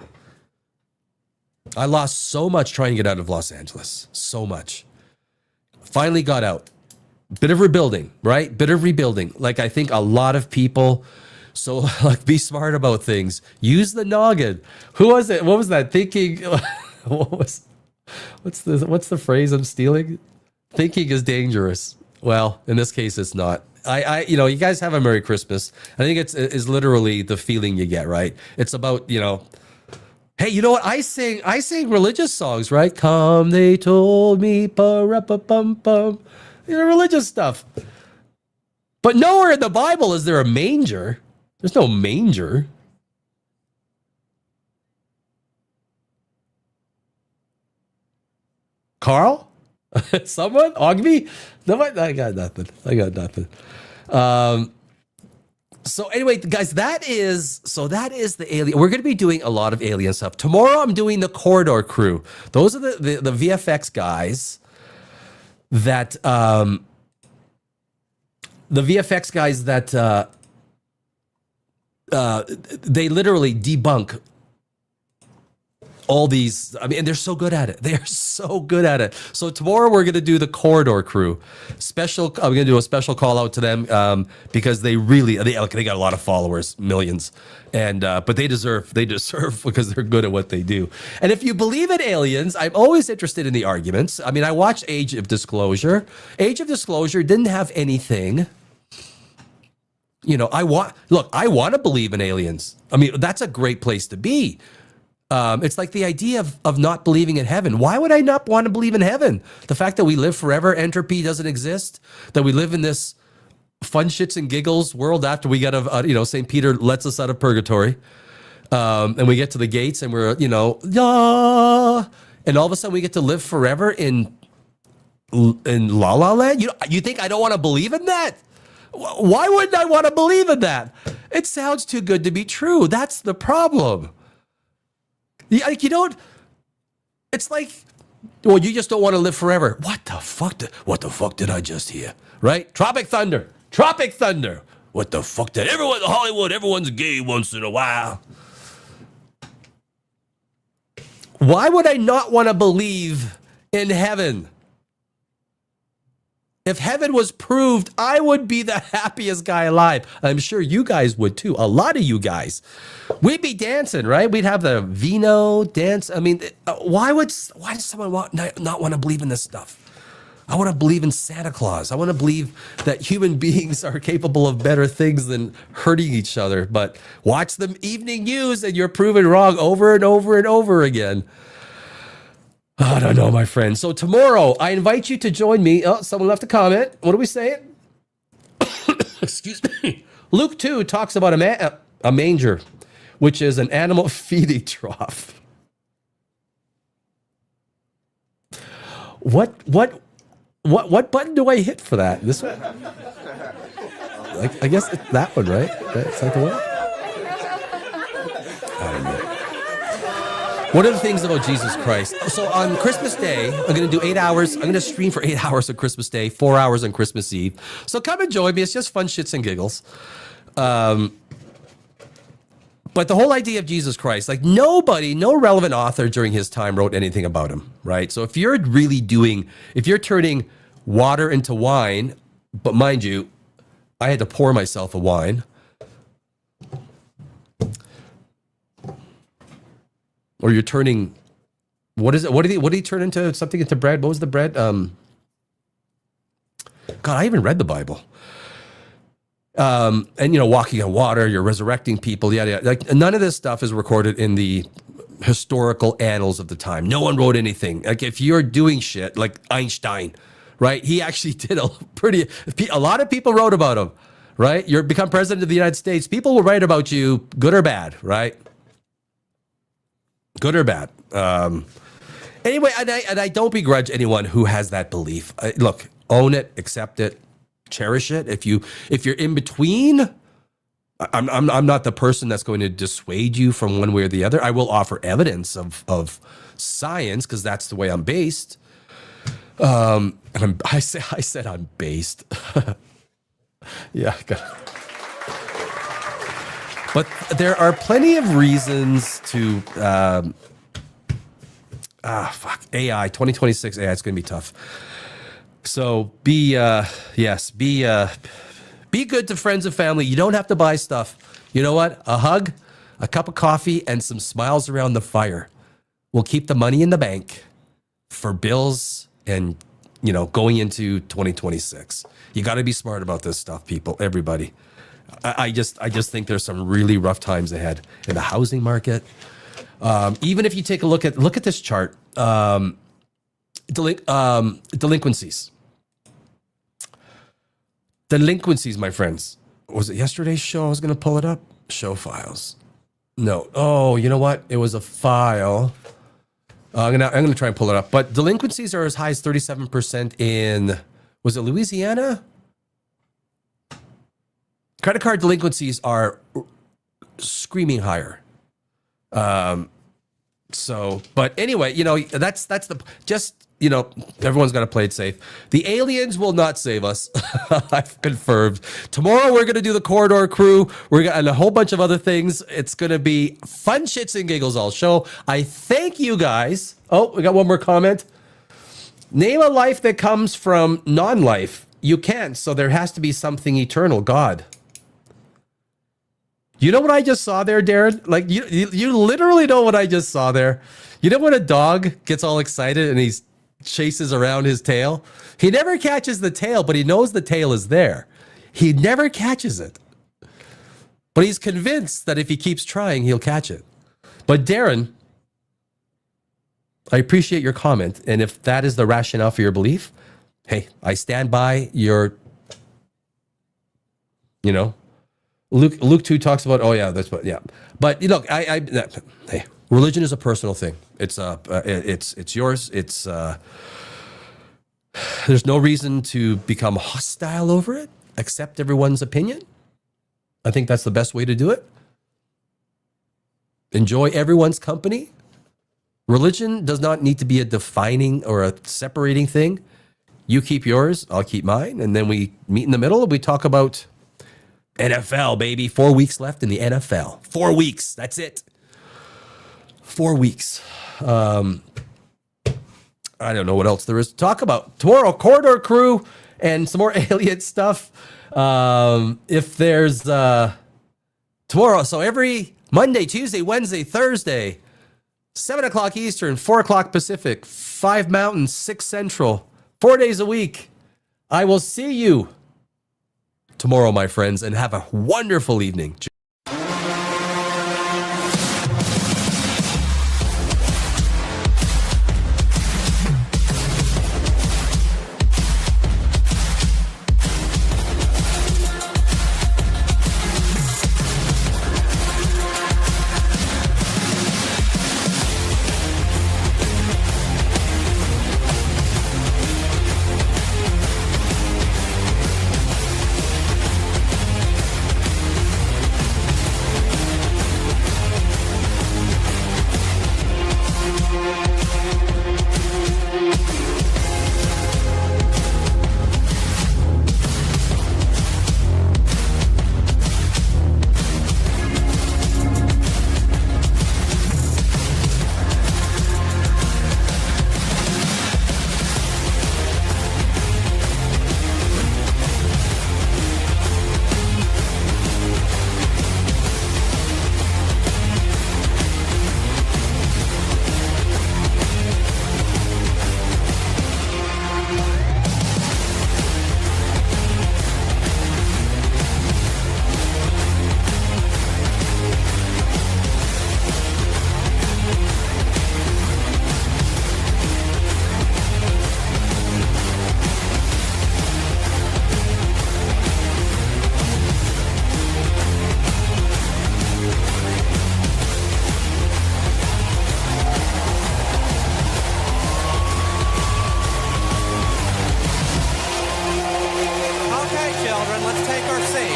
Speaker 1: I lost so much trying to get out of Los Angeles. So much. Finally got out. Bit of rebuilding, right? Bit of rebuilding. Like, I think a lot of people, so like, be smart about things. Use the noggin. Who was it? What was that? Thinking, what's the phrase I'm stealing? Thinking is dangerous. Well, in this case, it's not. You guys have a Merry Christmas. I think it's literally the feeling you get, right? It's about, hey, you know what? I sing religious songs, right? Come, they told me, pa-ra-pa-pum-pum. Religious stuff. But nowhere in the Bible is there a manger. There's no manger. Carl? Someone? Ogby? No, I got nothing. So anyway, guys, that is the alien. We're going to be doing a lot of alien stuff. Tomorrow I'm doing the Corridor Crew. Those are the VFX guys that they literally debunk all these. I mean, they're so good at it. They're so good at it. So tomorrow we're going to do the Corridor Crew. I'm going to do a special call out to them because they got a lot of followers, millions, and but they deserve because they're good at what they do. And if you believe in aliens, I'm always interested in the arguments. I mean, I watched Age of Disclosure. Age of Disclosure didn't have anything. I want to believe in aliens. I mean, that's a great place to be. It's like the idea of not believing in heaven. Why would I not want to believe in heaven? The fact that we live forever, entropy doesn't exist, that we live in this fun shits and giggles world after we get St. Peter lets us out of purgatory, and we get to the gates and we're, and all of a sudden we get to live forever in La La Land. You think I don't want to believe in that? Why wouldn't I want to believe in that? It sounds too good to be true. That's the problem. Like, it's like, well, you just don't want to live forever. What the fuck did I just hear? Right? Tropic Thunder. What the fuck did everyone's gay once in a while. Why would I not want to believe in heaven? If heaven was proved, I would be the happiest guy alive. I'm sure you guys would too. A lot of you guys. We'd be dancing, right? We'd have the vino dance. I mean, why does someone not want to believe in this stuff? I want to believe in Santa Claus. I want to believe that human beings are capable of better things than hurting each other. But watch the evening news and you're proven wrong over and over and over again. I don't know, my friend. So tomorrow, I invite you to join me. Oh, someone left a comment. What are we saying? Excuse me. Luke 2 talks about a manger, which is an animal feeding trough. What button do I hit for that? This one? I guess it's that one, right? Is that the one? I don't know. One of the things about Jesus Christ. So on Christmas Day, I'm going to do 8 hours. I'm going to stream for 8 hours on Christmas Day, 4 hours on Christmas Eve. So come and join me. It's just fun shits and giggles. But the whole idea of Jesus Christ, like nobody, no relevant author during his time wrote anything about him, right? So if you're turning water into wine, but mind you, I had to pour myself a wine. Or you're turning, what is it? What did he turn into? Something into bread? What was the bread? God, I even read the Bible. And walking on water, you're resurrecting people, yada, yada. Like none of this stuff is recorded in the historical annals of the time. No one wrote anything. Like if you're doing shit like Einstein, right? He actually did a lot of people wrote about him, right? You're become president of the United States. People will write about you, good or bad, right? Good or bad. Anyway, and I don't begrudge anyone who has that belief. Look, own it, accept it, cherish it. If you're in between, I'm not the person that's going to dissuade you from one way or the other. I will offer evidence of science because that's the way I'm based. And I said I'm based. Yeah. But there are plenty of reasons to AI 2026 AI. It's going to be tough. So be good to friends and family. You don't have to buy stuff. You know what? A hug, a cup of coffee, and some smiles around the fire will keep the money in the bank for bills and going into 2026. You got to be smart about this stuff, people. Everybody. I just think there's some really rough times ahead in the housing market. Even if you take a look at this chart, delinquencies, my friends. Was it yesterday's show? I was going to pull it up. Show files. No. Oh, you know what? It was a file. I'm gonna try and pull it up. But delinquencies are as high as 37% in, was it Louisiana? Credit card delinquencies are screaming higher. But anyway, that's everyone's got to play it safe. The aliens will not save us. I've confirmed. Tomorrow we're going to do the Corridor Crew. And a whole bunch of other things. It's going to be fun shits and giggles all show. I thank you guys. Oh, we got one more comment. Name a life that comes from non-life. You can't, so there has to be something eternal. God. You know what I just saw there, Darren? Like you literally know what I just saw there. You know when a dog gets all excited and he chases around his tail? He never catches the tail, but he knows the tail is there. He never catches it. But he's convinced that if he keeps trying, he'll catch it. But Darren, I appreciate your comment. And if that is the rationale for your belief, hey, I stand by your, Luke 2 talks about, oh yeah, that's what, yeah. But hey, religion is a personal thing. It's yours. It's there's no reason to become hostile over it. Accept everyone's opinion. I think that's the best way to do it. Enjoy everyone's company. Religion does not need to be a defining or a separating thing. You keep yours, I'll keep mine, and then we meet in the middle and we talk about NFL, baby. 4 weeks left in the NFL. 4 weeks. That's it. 4 weeks. I don't know what else there is to talk about. Tomorrow, Corridor Crew and some more alien stuff. If there's tomorrow, so every Monday, Tuesday, Wednesday, Thursday, 7 o'clock Eastern, 4 o'clock Pacific, 5 Mountain, 6 Central, 4 days a week. I will see you tomorrow, my friends, and have a wonderful evening.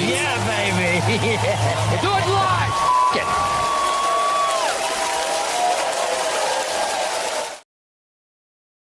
Speaker 1: Yeah, baby. Do it